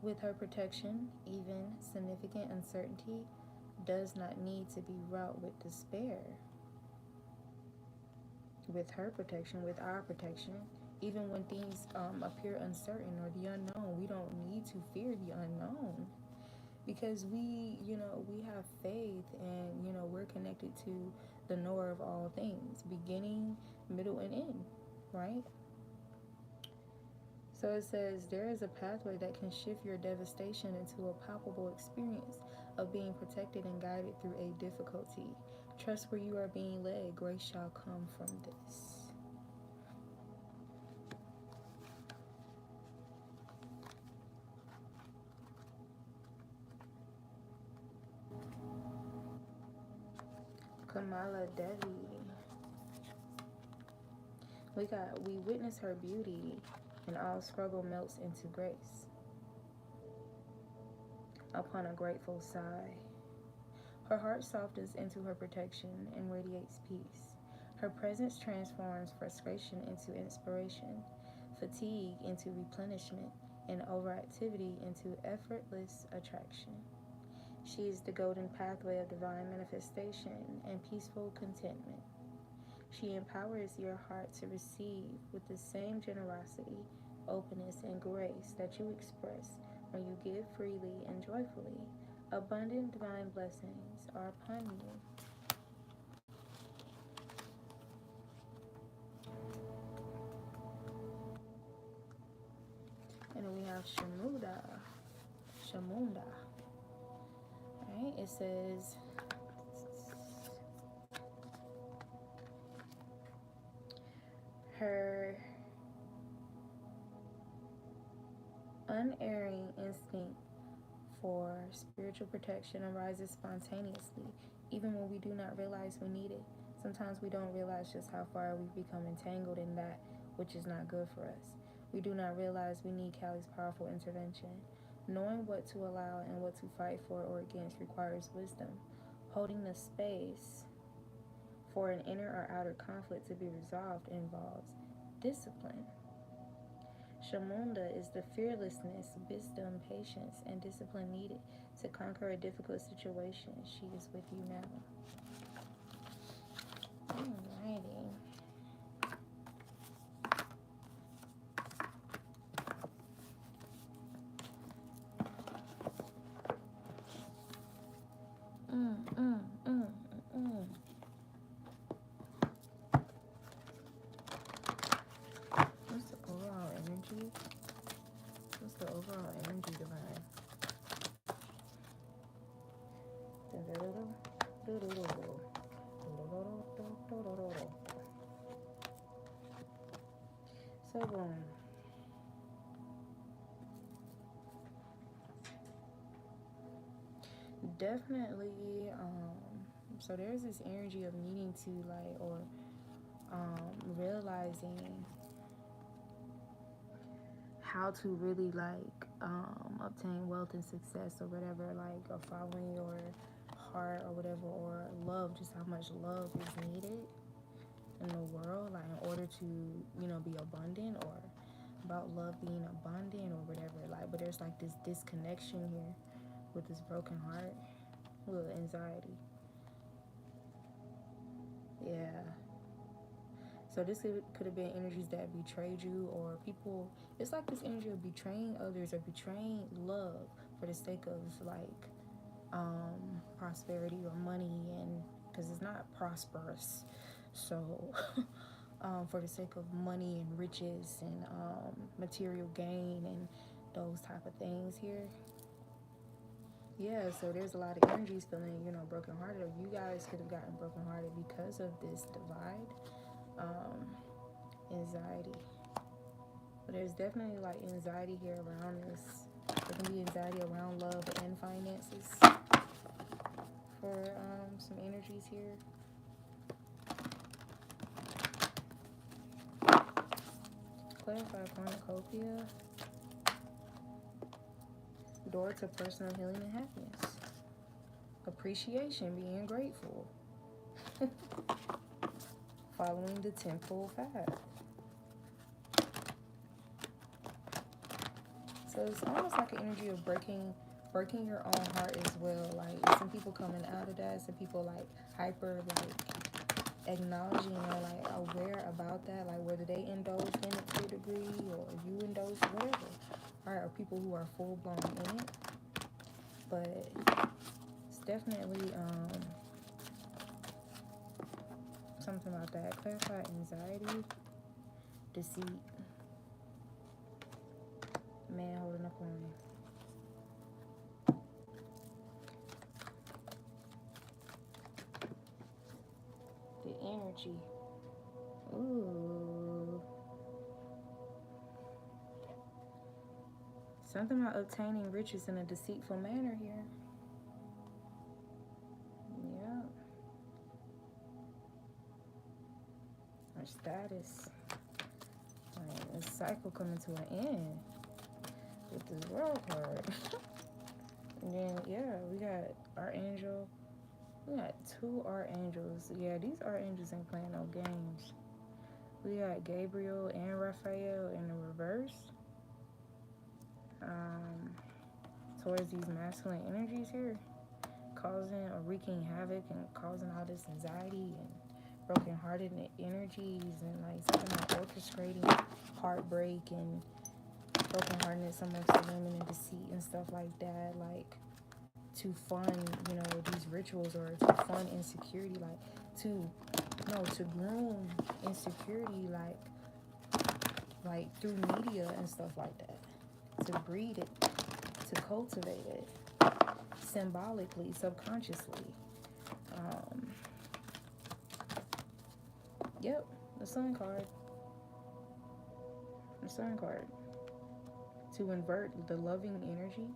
With her protection, even significant uncertainty does not need to be wrought with despair. With her protection, with our protection, even when things appear uncertain or the unknown, we don't need to fear the unknown. because we, we have faith, and we're connected to the knower of all things, beginning, middle, and end, right? So it says there is a pathway that can shift your devastation into a palpable experience of being protected and guided through a difficulty. Trust where you are being led. Grace shall come from this. Kamala Devi. We witness her beauty, and all struggle melts into grace. Upon a grateful sigh, her heart softens into her protection and radiates peace. Her presence transforms frustration into inspiration, fatigue into replenishment, and overactivity into effortless attraction. She is the golden pathway of divine manifestation and peaceful contentment. She empowers your heart to receive with the same generosity, openness, and grace that you express when you give freely and joyfully. Abundant divine blessings are upon you. And then we have Shamunda. Shamunda. Right? It says, her unerring instinct for spiritual protection arises spontaneously, even when we do not realize we need it. Sometimes we don't realize just how far we've become entangled in that which is not good for us. We do not realize we need Callie's powerful intervention. Knowing what to allow and what to fight for or against requires wisdom. Holding the space for an inner or outer conflict to be resolved involves discipline. Shamunda is the fearlessness, wisdom, patience, and discipline needed to conquer a difficult situation. She is with you now. Alrighty. What's the overall energy? What's the overall energy, divine? So boom. Definitely, so there's this energy of needing to realizing how to really obtain wealth and success or whatever, or following your heart or whatever, or love, just how much love is needed in the world, in order to, be abundant, or about love being abundant or whatever, but there's this disconnection here with this broken heart, with anxiety. Yeah. So this could have been energies that betrayed you, or people. It's like this energy of betraying others or betraying love for the sake of prosperity or money, and because it's not prosperous. So for the sake of money and riches and material gain and those type of things here. Yeah, so there's a lot of energies feeling, brokenhearted. Or you guys could have gotten brokenhearted because of this divide. Anxiety. But there's definitely anxiety here around this. There can be anxiety around love and finances for some energies here. Clarify cornucopia. Door to personal healing and happiness. Appreciation, being grateful. Following the temple path. So it's almost like an energy of breaking your own heart as well. Some people coming out of that, some people hyper acknowledging, aware about that, whether they indulged in it to a degree or you indulged, whatever. Right? Or people who are full blown in it. but it's definitely something about that. Clarify anxiety, deceit, man holding a coin. The energy. Ooh. Something about obtaining riches in a deceitful manner here. Yeah. Our status. Like, a cycle coming to an end with this world card. And then, yeah, we got Archangel. We got 2 Archangels. Yeah, these Archangels ain't playing no games. We got Gabriel and Raphael in the reverse. Towards these masculine energies here, causing or wreaking havoc and causing all this anxiety and brokenhearted energies, and like something like orchestrating heartbreak and brokenheartedness amongst the women and deceit and stuff like that, like to fund, you know, these rituals, or to fund insecurity, to groom insecurity, like through media and stuff like that, to breed it, to cultivate it symbolically, subconsciously. Yep, the Sun card. The Sun card. To invert the loving energy,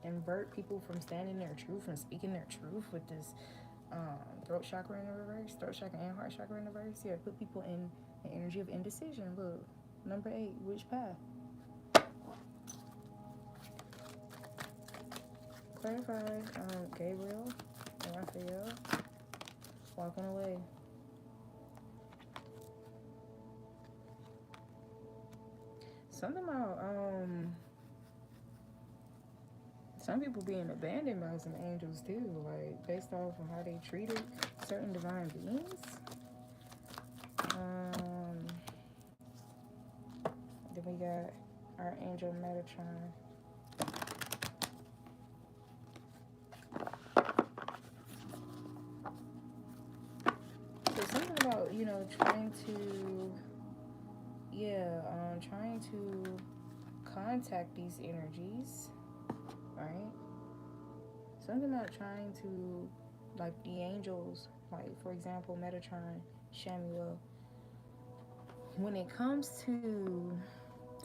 invert people from standing their truth, from speaking their truth with this throat chakra in the reverse, throat chakra and heart chakra in the reverse. Yeah, put people in the energy of indecision. Look, number 8, which path? Clarify Gabriel and Raphael walking away. Something about some people being abandoned by some angels too, like based off of how they treated certain divine beings. Then we got our angel Metatron. So something about, you know, trying to contact these energies, right? Something about trying to, like the angels, like for example, Metatron, Shamuel. When it comes to,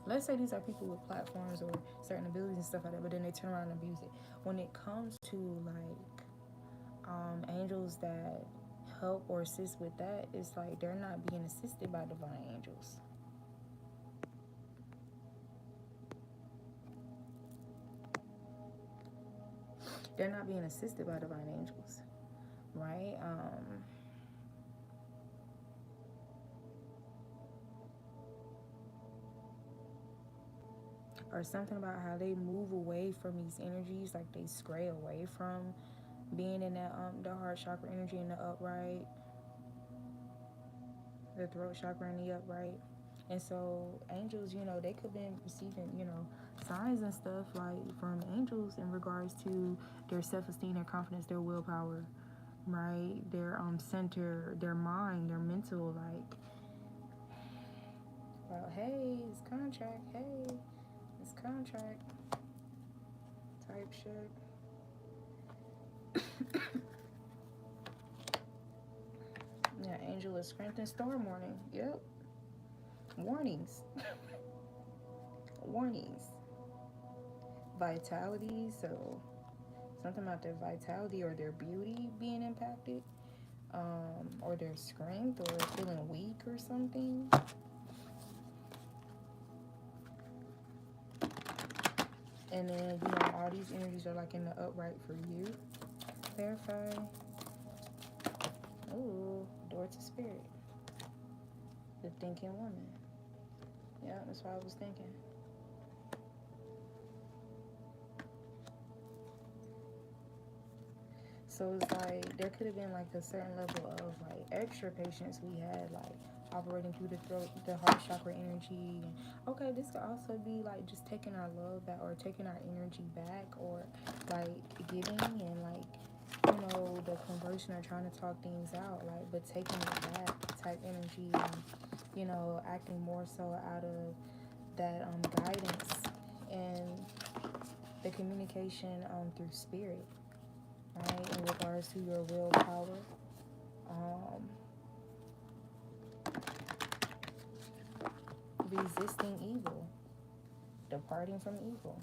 let's say these are people with platforms or certain abilities and stuff like that, but then they turn around and abuse it. When it comes to like angels that help or assist with that, it's like they're not being assisted by divine angels. They're not being assisted by divine angels, right? Or something about how they move away from these energies, like they stray away from being in that the heart chakra energy in the upright, the throat chakra in the upright. And so angels, you know, they could have been receiving, you know, signs and stuff like from angels in regards to their self-esteem, their confidence, their willpower, right? Their center, their mind, their mental, like, well, hey, it's contract, hey, it's contract type shit. Yeah, angel of strength and storm warning. Yep. Warnings. Warnings. Vitality, so something about their vitality or their beauty being impacted, or their strength, or feeling weak or something. And then, you know, all these energies are like in the upright for you. Clarify. Ooh, door to spirit. The thinking woman. Yeah, that's what I was thinking. So it's like there could have been like a certain level of like extra patience we had, like operating through the throat, the heart chakra energy. And okay, this could also be like just taking our love back, or taking our energy back, or like giving and like, the conversion, or trying to talk things out, like, but taking it back type energy, and acting more so out of that guidance and the communication through spirit, right? In regards to your willpower, resisting evil, departing from evil.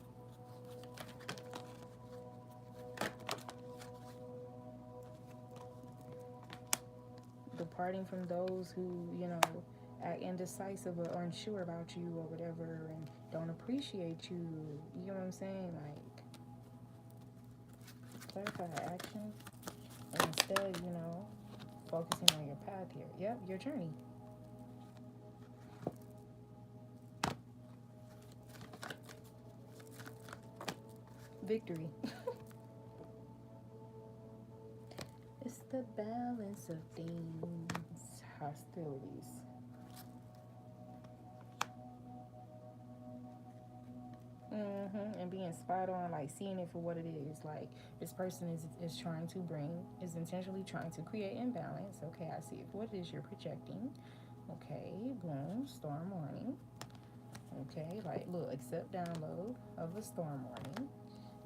Departing from those who, act indecisive or unsure about you or whatever, and don't appreciate you. You know what I'm saying? Like, clarify action. And instead, focusing on your path here. Yep, your journey. Victory. It's the balance of things. Hostilities. And being spot on, like seeing it for what it is. Like, this person is trying to is intentionally trying to create imbalance. Okay, I see it for what it is you're projecting. Okay, boom, storm warning. Okay, like, look, accept download of a storm warning.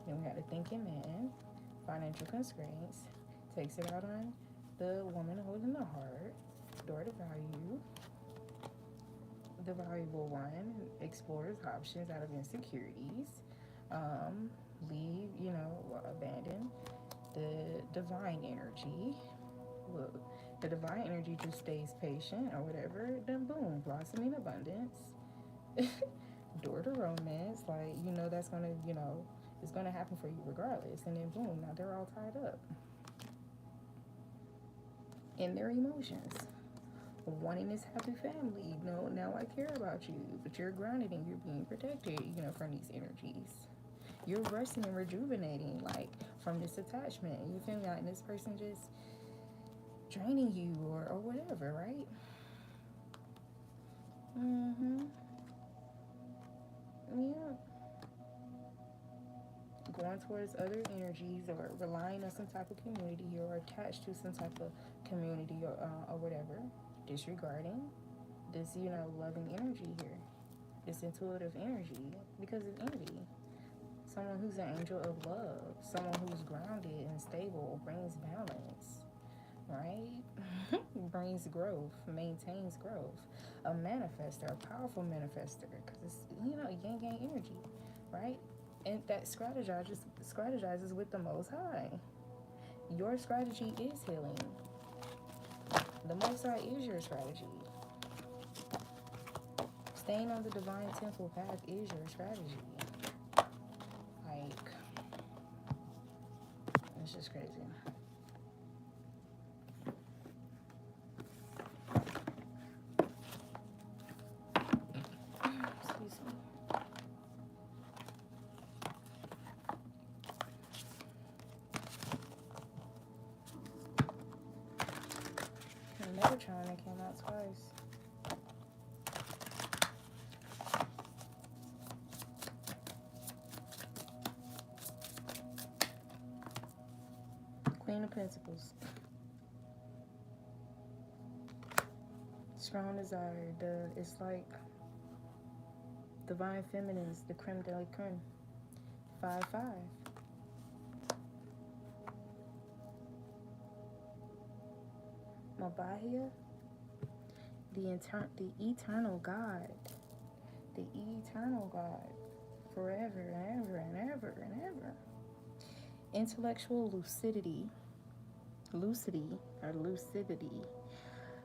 Then we got the thinking man, financial constraints, takes it out on the woman holding the heart, door to value. The valuable one explores options out of insecurities. Leave, abandon the divine energy. Look, the divine energy just stays patient or whatever. Then boom, blossoming abundance. Door to romance, like, that's gonna, it's gonna happen for you regardless. And then boom, now they're all tied up in their emotions, wanting this happy family. No, now I care about you, but you're grounded and you're being protected, from these energies. You're resting and rejuvenating, like, from this attachment. You feel me? Like, this person just draining you or whatever, right? Yeah. Going towards other energies, or relying on some type of community, or attached to some type of community, or whatever. Disregarding this, loving energy here. This intuitive energy, because of envy. Someone who's an angel of love, someone who's grounded and stable, brings balance, right? Brings growth, maintains growth. A manifester, a powerful manifester, because it's, yang yang energy, right? And that strategizes with the Most High. Your strategy is healing. The Most High is your strategy. Staying on the divine temple path is your strategy. Like, it's just crazy. Excuse me. Megatron that came out twice. Queen of Pentacles. Strong desire. It's like divine feminines, the creme de la creme. 5-5. Mabahia, the eternal God, the eternal God, forever and ever and ever and ever. Intellectual lucidity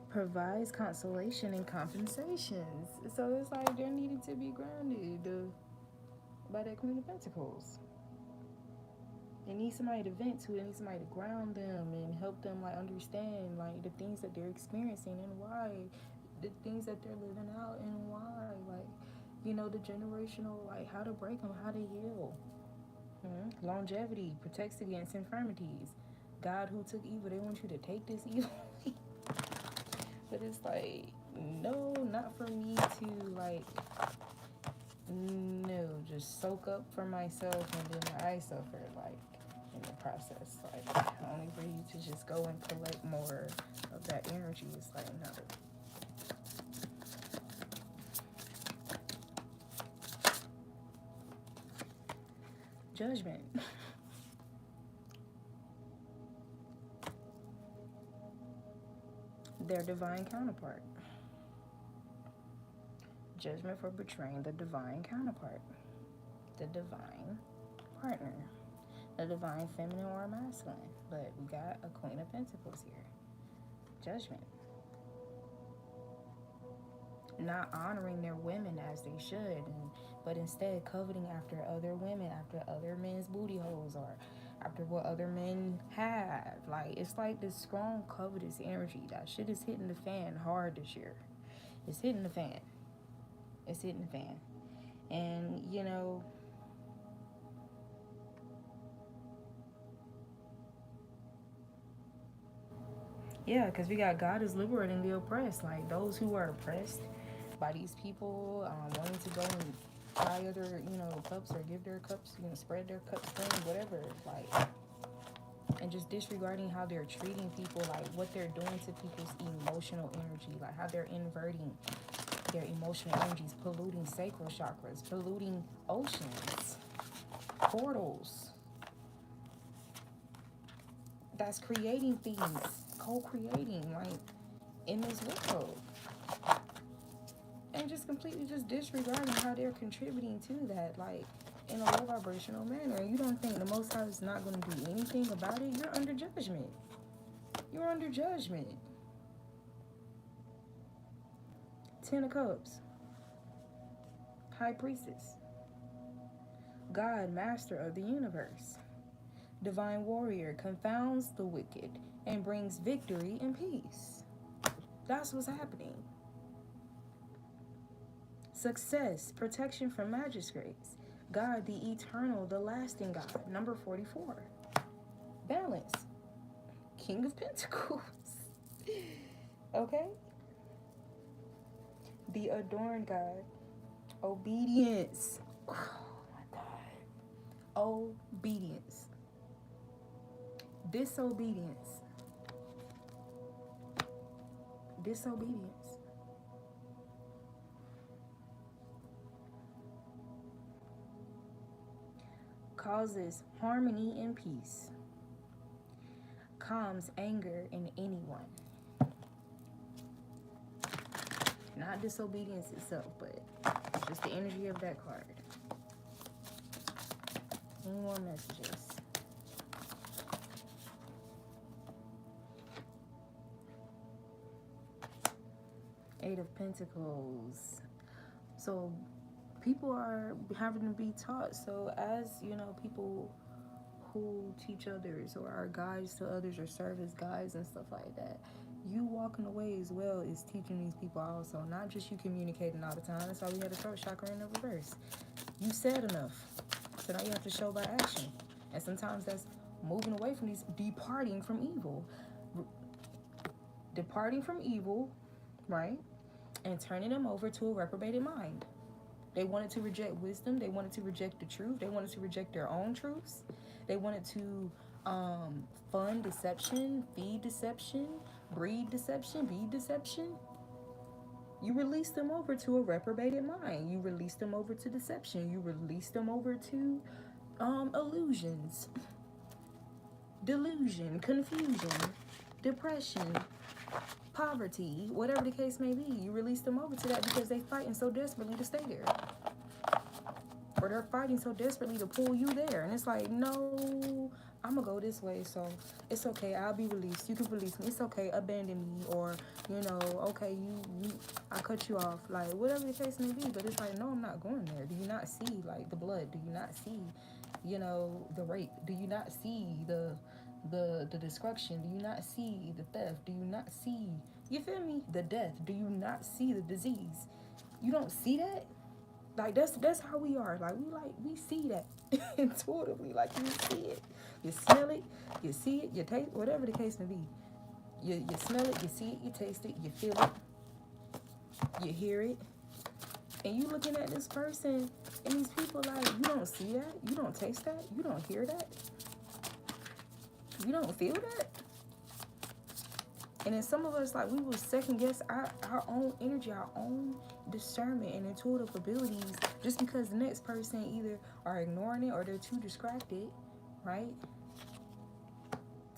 provides consolation and compensations. So it's like they're needing to be grounded by that Queen of Pentacles. They need somebody to vent to. They need somebody to ground them and help them, like, understand, like, the things that they're experiencing and why, the things that they're living out and why, like, the generational, like, how to break them, how to heal. Longevity protects against infirmities. God who took evil, they want you to take this evil. But it's like, no, not for me to like, no, just soak up for myself and then I suffer like in the process. Like only for you to just go and collect more of that energy. It's like no. Judgment. Their divine counterpart. Judgment for betraying the divine counterpart. The divine partner. The divine feminine or masculine. But we got a Queen of Pentacles here. Judgment. Not honoring their women as they should, but instead coveting after other women, after other men's booty holes, or after what other men have. Like, it's like this strong covetous energy. That shit is hitting the fan hard this year. It's hitting the fan. It's hitting the fan. And, you know, yeah, because we got God is liberating the oppressed. Like, those who are oppressed by these people, wanting to go and buy other, you know, cups or give their cups, you know, spread their cups, whatever. Like, and just disregarding how they're treating people, like what they're doing to people's emotional energy, like how they're inverting their emotional energies, polluting sacral chakras, polluting oceans, portals. That's creating things, co-creating, like, in this world. And just completely just disregarding how they're contributing to that, like, in a low vibrational manner. You don't think the Most High is not going to do anything about it? You're under judgment. You're under judgment. Ten of Cups. High Priestess. God, Master of the Universe. Divine Warrior, confounds the wicked and brings victory and peace. That's what's happening. Success, protection from magistrates. God, the eternal, the lasting God. Number 44. Balance. King of Pentacles. Okay? The adorned God. Obedience. Oh my God. Obedience. Disobedience. Disobedience. Causes harmony and peace. Calms anger in anyone. Not disobedience itself, but just the energy of that card. Any more messages? Eight of Pentacles. So people are having to be taught. So as, you know, people who teach others or are guides to others or serve as guides and stuff like that, you walking away as well is teaching these people also. Not just you communicating all the time. That's why we had the throat chakra in the reverse. You said enough. So now you have to show by action. And sometimes that's moving away from these, departing from evil. Departing from evil, right? And turning them over to a reprobated mind. They wanted to reject wisdom. They wanted to reject the truth. They wanted to reject their own truths. They wanted to fund deception, feed deception, breed deception, be deception. You release them over to a reprobated mind. You release them over to deception. You release them over to illusions, delusion, confusion, depression, poverty, whatever the case may be. You release them over to that because they're fighting so desperately to stay there. Or they're fighting so desperately to pull you there. And it's like, no, I'm going to go this way. So it's okay. I'll be released. You can release me. It's okay. Abandon me. Or, you know, okay, I cut you off. Like, whatever the case may be. But it's like, no, I'm not going there. Do you not see, like, the blood? Do you not see, you know, the rape? Do you not see the destruction? Do you not see the theft? Do you not see, you feel me, the death? Do you not see the disease? You don't see that? Like, that's how we are. Like, we see that intuitively. Like, you see it, you smell it, you see it, you taste, whatever the case may be. You smell it, you see it, you taste it, you feel it. You hear it, and you looking at this person and these people like, you don't see that, you don't taste that, you don't hear that, you don't feel that. And then some of us, like, we will second guess our own energy, our own discernment and intuitive abilities just because the next person either are ignoring it or they're too distracted, right,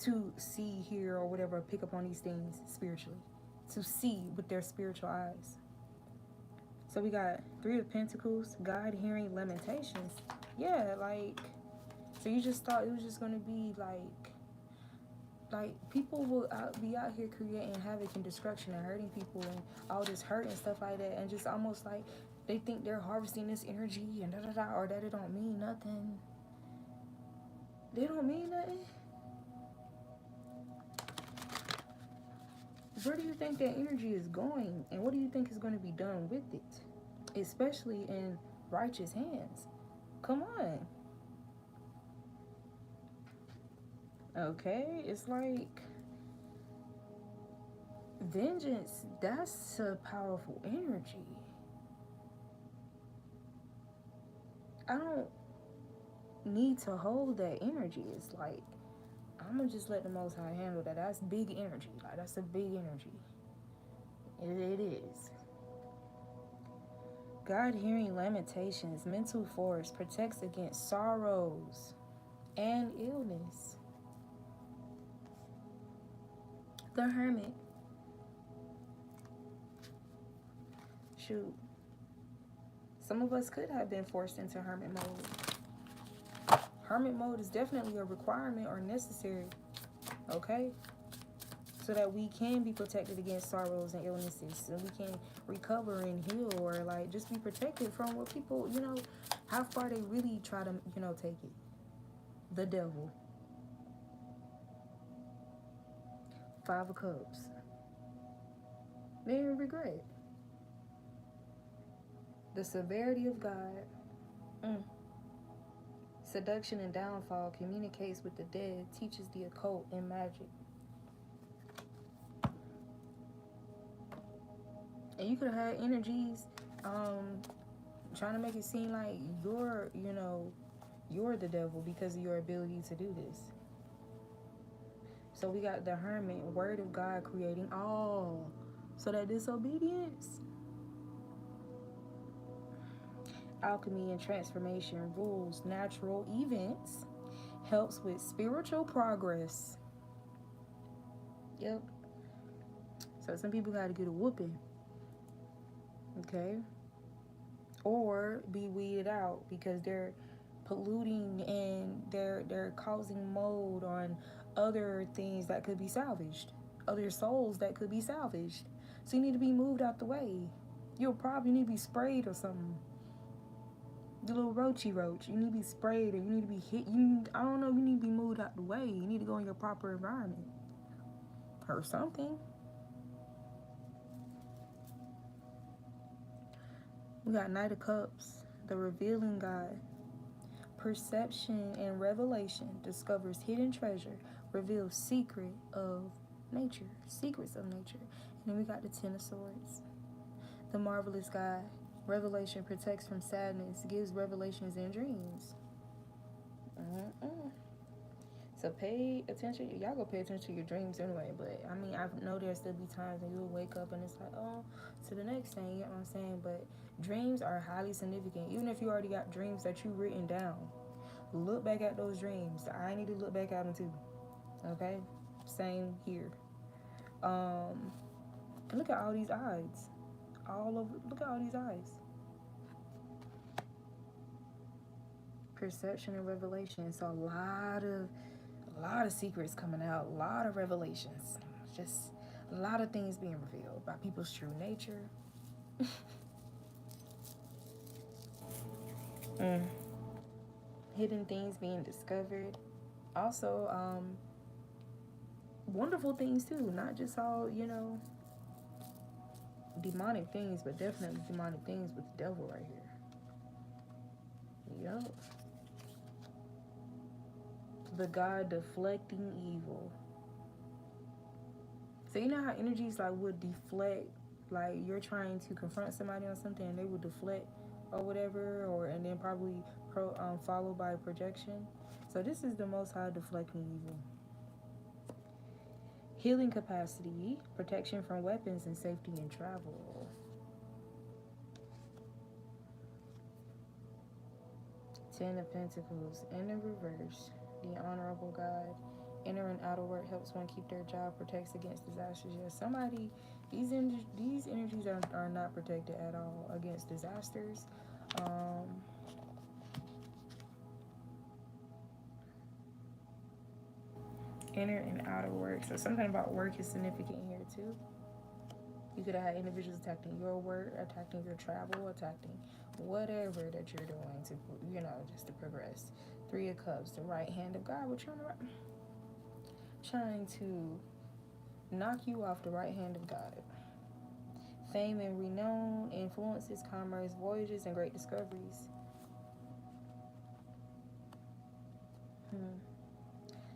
to see, hear, or whatever, pick up on these things spiritually, to see with their spiritual eyes. So we got Three of Pentacles, God, hearing, Lamentations. Yeah, like, so you just thought it was just going to be like people will be out here creating havoc and destruction and hurting people and all this hurt and stuff like that, and just almost like they think they're harvesting this energy and da-da-da, or that it don't mean nothing. They don't mean nothing. Where do you think that energy is going, and what do you think is going to be done with it, especially in righteous hands? Come on. Okay, it's like vengeance, that's a powerful energy. I don't need to hold that energy. It's like, I'm gonna just let the Most High handle that. That's big energy. Like, that's a big energy. It is. God, hearing, Lamentations, mental force, protects against sorrows and illness. The Hermit. Shoot. Some of us could have been forced into hermit mode. Hermit mode is definitely a requirement or necessary, okay? So that we can be protected against sorrows and illnesses, and we can recover and heal, or like just be protected from what people, how far they really try to, take it. The devil. Five of Cups. They didn't regret. The severity of God. Seduction and downfall, communicates with the dead, teaches the occult and magic. And you could have had energies trying to make it seem like you're the devil because of your ability to do this. So we got the Hermit, word of God creating all. So that disobedience, alchemy and transformation, rules natural events, helps with spiritual progress. Yep. So some people got to get a whooping, okay, or be weeded out because they're polluting and they're causing mold on other things that could be salvaged, other souls that could be salvaged. So you need to be moved out the way. You'll probably need to be sprayed or something. The little roachy roach, you need to be sprayed, or you need to be hit. I don't know, you need to be moved out the way. You need to go in your proper environment or something. We got Knight of Cups, the revealing God. Perception and revelation, discovers hidden treasure, reveals secrets of nature. And then we got the Ten of Swords, the marvelous God. Revelation, protects from sadness, gives revelations in dreams. So pay attention. Y'all go pay attention to your dreams anyway. But I mean, I know there'll still be times when you'll wake up and it's like, oh, to the next thing, you know what I'm saying? But dreams are highly significant. Even if you already got dreams that you written down, look back at those dreams. I need to look back at them too. Okay? Same here. And look at all these eyes. Look at all these eyes. Perception and revelation. So a lot of secrets coming out, a lot of revelations, just a lot of things being revealed about people's true nature. Hidden things being discovered. Also, wonderful things too, not just all, demonic things, but definitely demonic things with the devil right here. Yup. The God deflecting evil. So you know how energies like would deflect Like you're trying to confront somebody on something and they will deflect or whatever, or and then probably followed by projection. So this is the Most High deflecting evil. Healing capacity, protection from weapons, and safety in travel. Ten of Pentacles in the reverse. The honorable God. Inner and outer work helps one keep their job, protects against disasters. Yeah, somebody, these energies are not protected at all against disasters. Inner and outer work. So something about work is significant here too. You could have had individuals attacking your work, attacking your travel, attacking whatever that you're doing to, just to progress. Three of Cups, the right hand of God. We're trying to knock you off the right hand of God. Fame and renown, influences, commerce, voyages, and great discoveries.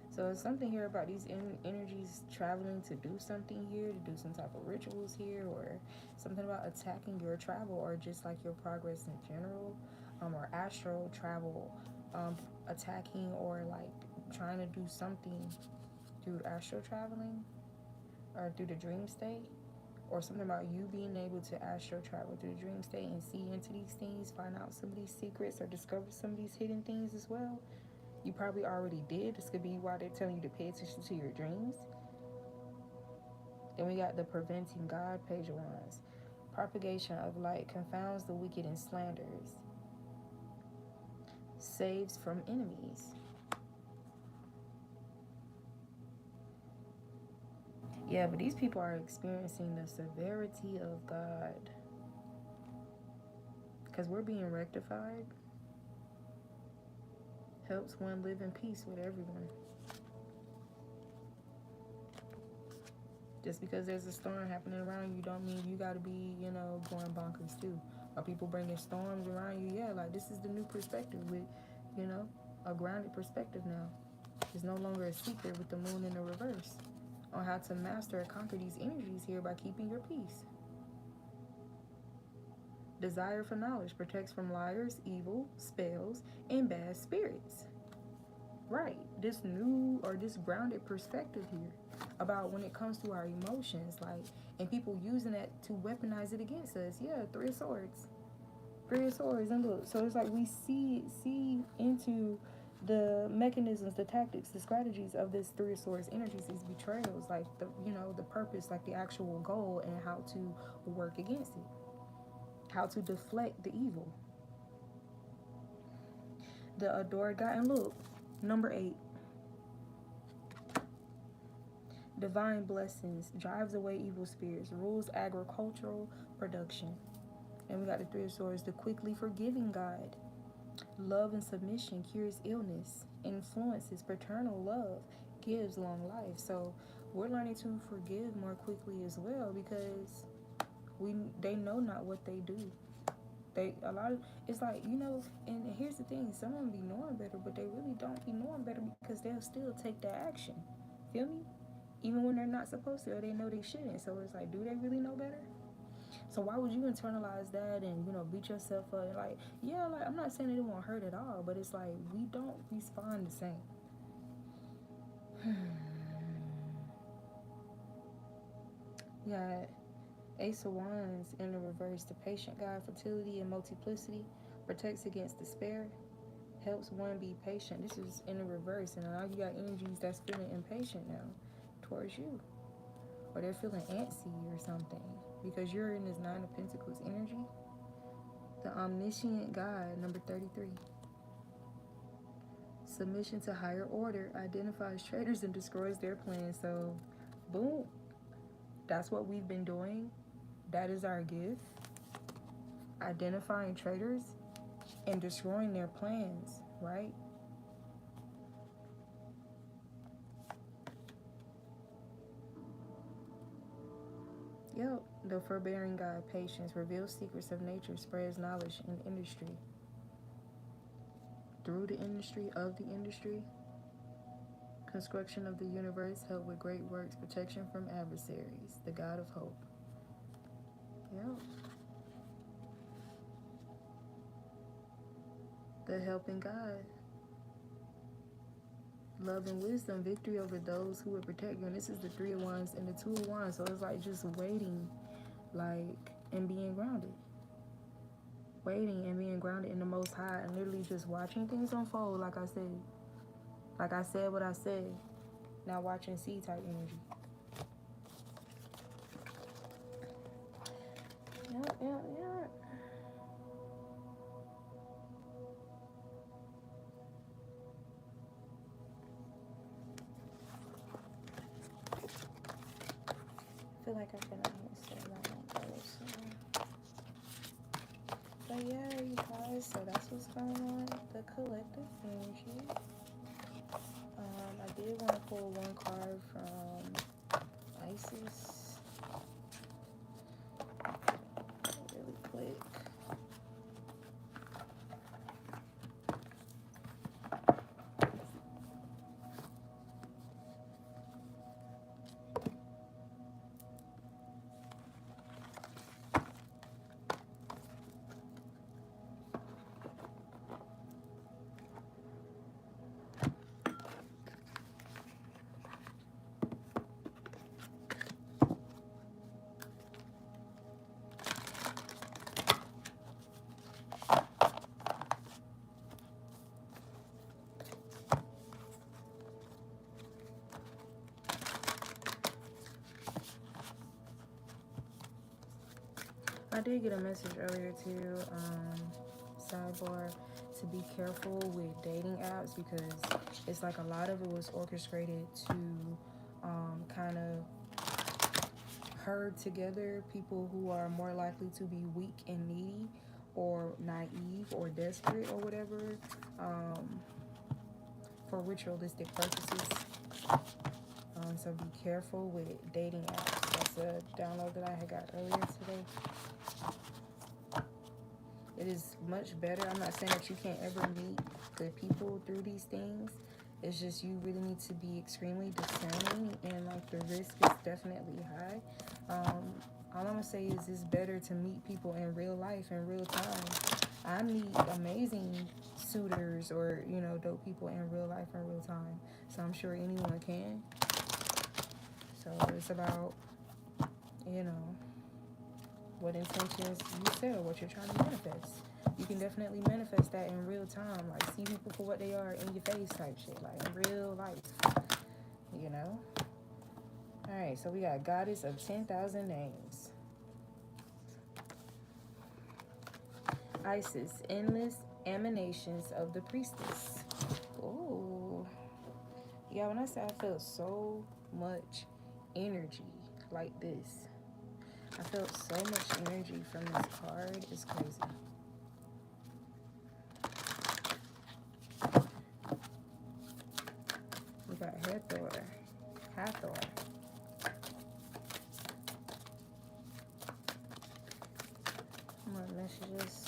So it's something here about these energies traveling to do something here, to do some type of rituals here, or something about attacking your travel, or just like your progress in general, or astral travel, attacking or like trying to do something through astral traveling or through the dream state, or something about you being able to astral travel through the dream state and see into these things, find out some of these secrets, or discover some of these hidden things as well. You probably already did. This could be why they're telling you to pay attention to your dreams. Then we got the preventing God, Page of Wands. Propagation of light confounds the wicked and slanders. Saves from enemies. Yeah, but these people are experiencing the severity of God. Because we're being rectified. Helps one live in peace with everyone. Just because there's a storm happening around you don't mean you got to be, going bonkers too. Are people bringing storms around you? Yeah, like this is the new perspective with, a grounded perspective now. It's no longer a secret with the moon in the reverse on how to master and conquer these energies here by keeping your peace. Desire for knowledge protects from liars, evil, spells, and bad spirits. Right, this new or this grounded perspective here about when it comes to our emotions, like, and people using that to weaponize it against us. Yeah, Three of Swords. Three of Swords, and look, so it's like we see into the mechanisms, the tactics, the strategies of this Three of Swords energies, these betrayals, like the purpose, like the actual goal, and how to work against it, how to deflect the evil. The adored God, and look, number 8. Divine blessings drives away evil spirits, rules agricultural production. And we got the Three of Swords, the quickly forgiving God. Love and submission cures illness, influences paternal love, gives long life. So we're learning to forgive more quickly as well, because they know not what they do. It's like, and here's the thing, some of them be knowing better, but they really don't be knowing better, because they'll still take that action. Feel me? Even when they're not supposed to, or they know they shouldn't. So it's like, do they really know better? So why would you internalize that and, beat yourself up? Like, yeah, like, I'm not saying it won't hurt at all, but it's like, we don't respond the same. Got Ace of Wands in the reverse, the patient God, fertility and multiplicity, protects against despair, helps one be patient. This is in the reverse, and now you got energies that's feeling impatient now towards you, or they're feeling antsy or something, because you're in this Nine of Pentacles energy. The omniscient God, number 33. Submission to higher order identifies traitors and destroys their plans. So, boom. That's what we've been doing. That is our gift. Identifying traitors and destroying their plans, right? Yep. The forbearing God, patience, reveals secrets of nature, spreads knowledge in industry. Through the industry, of the industry. Construction of the universe, help with great works, protection from adversaries, the God of hope. Yep. The helping God. Love and wisdom, victory over those who would protect you. And this is the Three of Wands and the Two of Wands. So it's like just waiting, like, and being grounded. Waiting and being grounded in the Most High and literally just watching things unfold, like I said. Like I said what I said. Now watching C type energy. Yep, yep, yep. I feel like I've been out here so long. But yeah, you guys, so that's what's going on with the collective energy. I did want to pull one card from Isis really quick. I did get a message earlier too, sidebar, to be careful with dating apps because it's like a lot of it was orchestrated to kind of herd together people who are more likely to be weak and needy or naive or desperate or whatever, for ritualistic purposes. So be careful with dating apps. That's a download that I had got earlier today. It is much better. I'm not saying that you can't ever meet good people through these things. It's just you really need to be extremely discerning, and like the risk is definitely high. All I'm gonna say is it's better to meet people in real life, in real time. I meet amazing suitors or dope people in real life, in real time. So I'm sure anyone can. So it's about what intentions you set or what you're trying to manifest. You can definitely manifest that in real time, like see people for what they are in your face type shit, like in real life. Alright, so we got Goddess of 10,000 Names. Isis, endless emanations of the priestess. Ooh. Yeah, when I say I felt so much energy like this. I felt so much energy from this card. It's crazy. We got Hathor. More messages.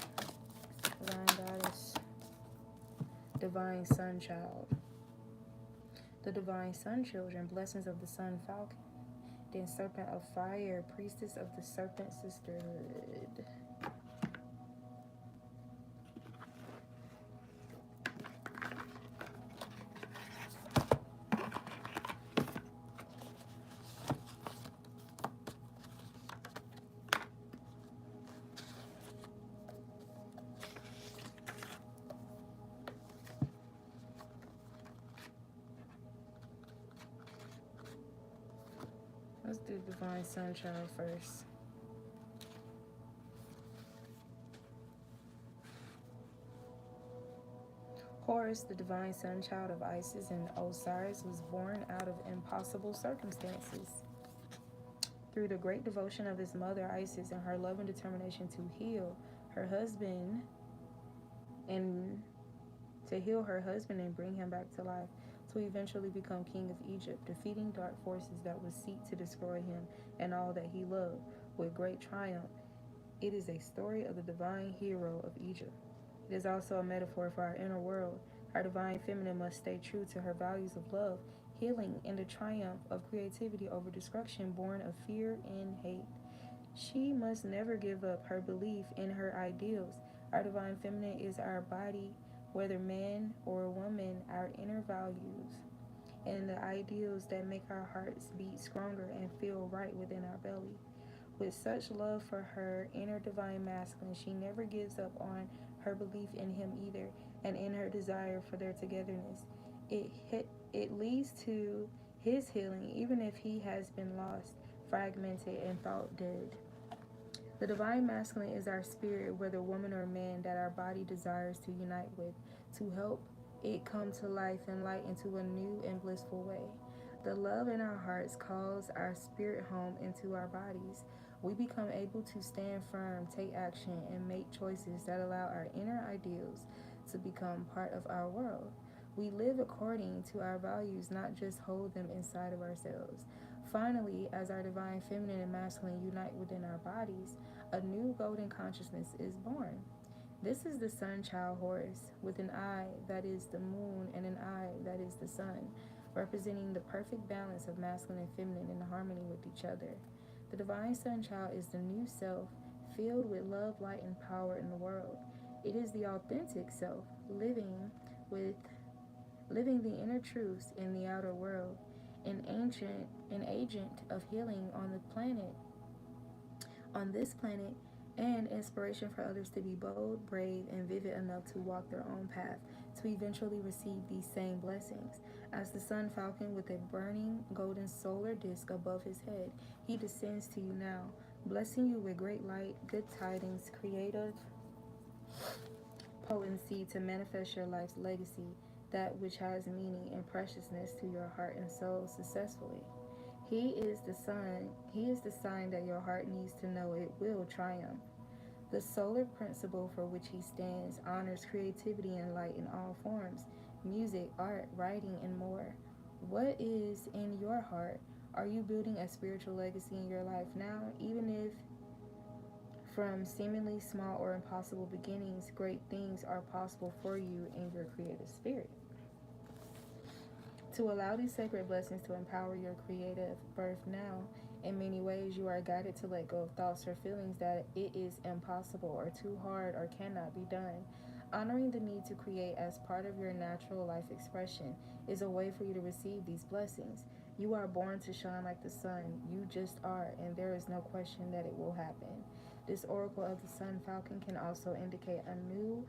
Divine Goddess. Divine Sun Child. The Divine Sun Children. Blessings of the Sun Falcon. Then Serpent of Fire. Priestess of the Serpent Sisterhood. Let's do Divine Sun Child first. Horus, the divine sun child of Isis and Osiris, was born out of impossible circumstances. Through the great devotion of his mother Isis and her love and determination to heal her husband and bring him back to life, to eventually become king of Egypt, defeating dark forces that would seek to destroy him and all that he loved with great triumph. It is a story of the divine hero of Egypt. It is also a metaphor for our inner world. Our divine feminine must stay true to her values of love, healing, and the triumph of creativity over destruction born of fear and hate. She must never give up her belief in her ideals. Our divine feminine is our body, whether man or woman, our inner values, and the ideals that make our hearts beat stronger and feel right within our belly. With such love for her inner divine masculine, she never gives up on her belief in him either, and in her desire for their togetherness. It leads to his healing, even if he has been lost, fragmented, and thought dead. The divine masculine is our spirit, whether woman or man, that our body desires to unite with, to help it come to life and light into a new and blissful way. The love in our hearts calls our spirit home into our bodies. We become able to stand firm, take action, and make choices that allow our inner ideals to become part of our world. We live according to our values, not just hold them inside of ourselves. Finally, as our divine feminine and masculine unite within our bodies, a new golden consciousness is born. This is the sun child Horus, with an eye that is the moon and an eye that is the sun, representing the perfect balance of masculine and feminine in harmony with each other. The divine sun child is the new self, filled with love, light, and power in the world. It is the authentic self, with living the inner truths in the outer world, an agent of healing on this planet, and inspiration for others to be bold, brave, and vivid enough to walk their own path to eventually receive these same blessings. As the sun falcon with a burning golden solar disk above his head, he descends to you now, blessing you with great light, good tidings, creative potency to manifest your life's legacy, that which has meaning and preciousness to your heart and soul successfully. He is the sign that your heart needs to know it will triumph. The solar principle for which he stands honors creativity and light in all forms: music, art, writing, and more. What is in your heart? Are you building a spiritual legacy in your life now, even if from seemingly small or impossible beginnings, great things are possible for you in your creative spirit? To allow these sacred blessings to empower your creative birth now, in many ways you are guided to let go of thoughts or feelings that it is impossible or too hard or cannot be done. Honoring the need to create as part of your natural life expression is a way for you to receive these blessings. You are born to shine like the sun. You just are, and there is no question that it will happen. This oracle of the sun falcon can also indicate a new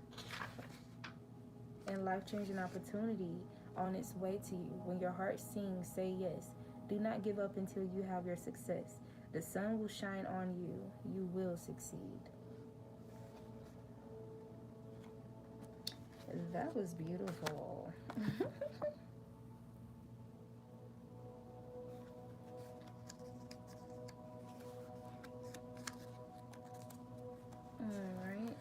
and life-changing opportunity on its way to you. When your heart sings, say yes. Do not give up until you have your success. The sun will shine on you. You will succeed. That was beautiful. Alright.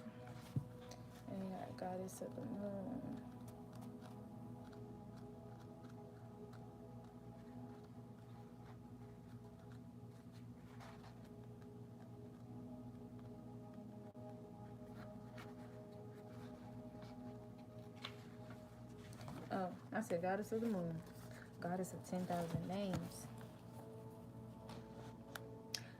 And we got Goddess of the Moon. Oh, I said Goddess of the Moon. Goddess of 10,000 names.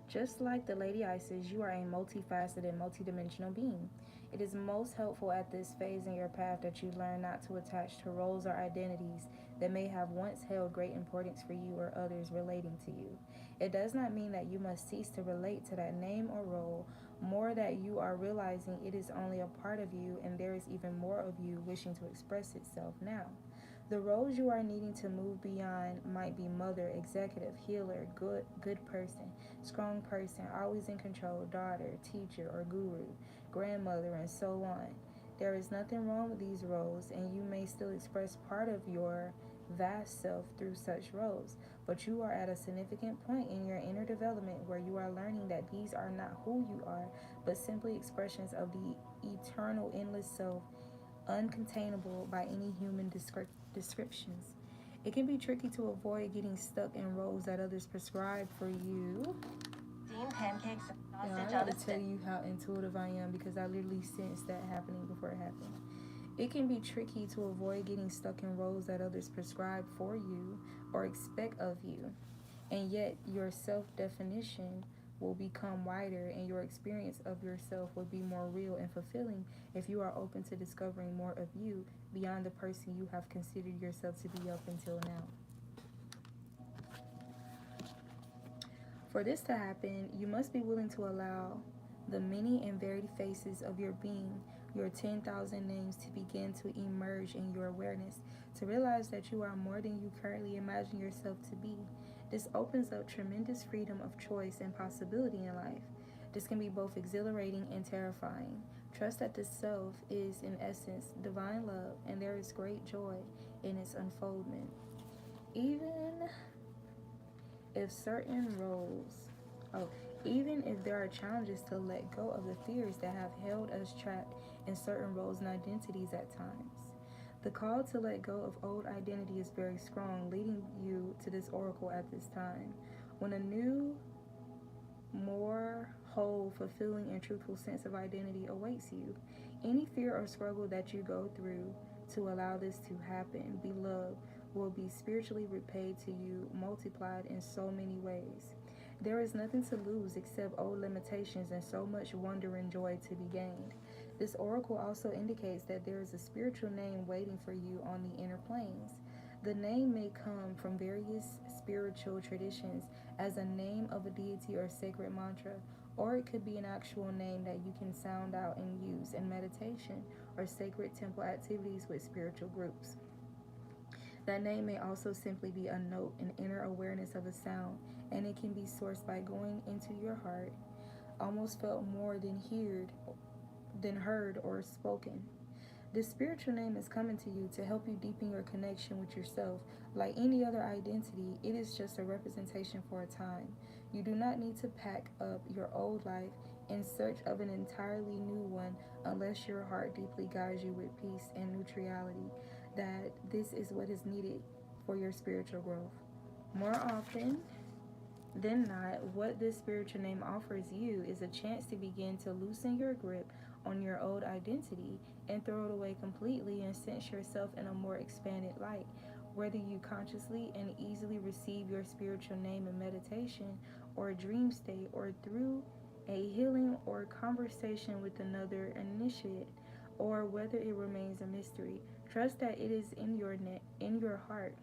Just like the Lady Isis, you are a multifaceted, multidimensional being. It is most helpful at this phase in your path that you learn not to attach to roles or identities that may have once held great importance for you or others relating to you. It does not mean that you must cease to relate to that name or role, more that you are realizing it is only a part of you and there is even more of you wishing to express itself now. The roles you are needing to move beyond might be mother, executive, healer, good person, strong person, always in control, daughter, teacher, or guru, grandmother, and so on. There is nothing wrong with these roles, and you may still express part of your vast self through such roles, but you are at a significant point in your inner development where you are learning that these are not who you are, but simply expressions of the eternal, endless self, uncontainable by any human descriptions. It can be tricky to avoid getting stuck in roles that others prescribe for you. Steamed pancakes and I sausage on gotta a tell stick. you how intuitive I am because I literally sensed that happening before it happened. It can be tricky to avoid getting stuck in roles that others prescribe for you or expect of you, and yet your self definition will become wider, and your experience of yourself will be more real and fulfilling if you are open to discovering more of you beyond the person you have considered yourself to be up until now. For this to happen, you must be willing to allow the many and varied faces of your being, your 10,000 names, to begin to emerge in your awareness, to realize that you are more than you currently imagine yourself to be. This opens up tremendous freedom of choice and possibility in life. This can be both exhilarating and terrifying. Trust that the self is, in essence, divine love, and there is great joy in its unfoldment. Even if certain roles, oh, even if there are challenges to let go of the fears that have held us trapped in certain roles and identities at times. The call to let go of old identity is very strong, leading you to this oracle at this time. When a new, more whole, fulfilling, and truthful sense of identity awaits you, any fear or struggle that you go through to allow this to happen, beloved, will be spiritually repaid to you, multiplied in so many ways. There is nothing to lose except old limitations and so much wonder and joy to be gained. This oracle also indicates that there is a spiritual name waiting for you on the inner planes. The name may come from various spiritual traditions as a name of a deity or sacred mantra, or it could be an actual name that you can sound out and use in meditation or sacred temple activities with spiritual groups. That name may also simply be a note, an inner awareness of a sound, and it can be sourced by going into your heart, almost felt more than heard or spoken. This spiritual name is coming to you to help you deepen your connection with yourself. Like any other identity, it is just a representation for a time. You do not need to pack up your old life in search of an entirely new one unless your heart deeply guides you with peace and neutrality. That this is what is needed for your spiritual growth. More often than not, what this spiritual name offers you is a chance to begin to loosen your grip on your old identity and throw it away completely and sense yourself in a more expanded light. Whether you consciously and easily receive your spiritual name in meditation or a dream state or through a healing or conversation with another initiate, or whether it remains a mystery, trust that it is in your heart,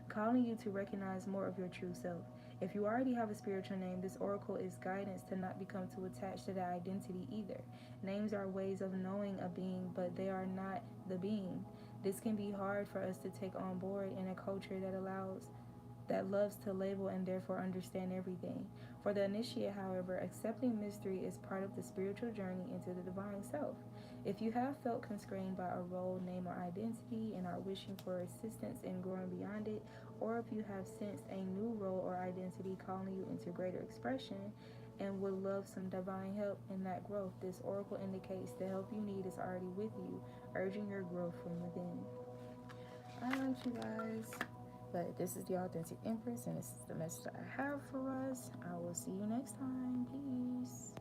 calling you to recognize more of your true self. If you already have a spiritual name, this oracle is guidance to not become too attached to that identity either. Names are ways of knowing a being, but they are not the being. This can be hard for us to take on board in a culture that loves to label and therefore understand everything. For the initiate, however, accepting mystery is part of the spiritual journey into the divine self. If you have felt constrained by a role, name, or identity and are wishing for assistance in growing beyond it, or if you have sensed a new role or identity calling you into greater expression and would love some divine help in that growth, this oracle indicates the help you need is already with you, urging your growth from within. Alright, you guys. But this is the Authentic Empress, and this is the message I have for us. I will see you next time. Peace.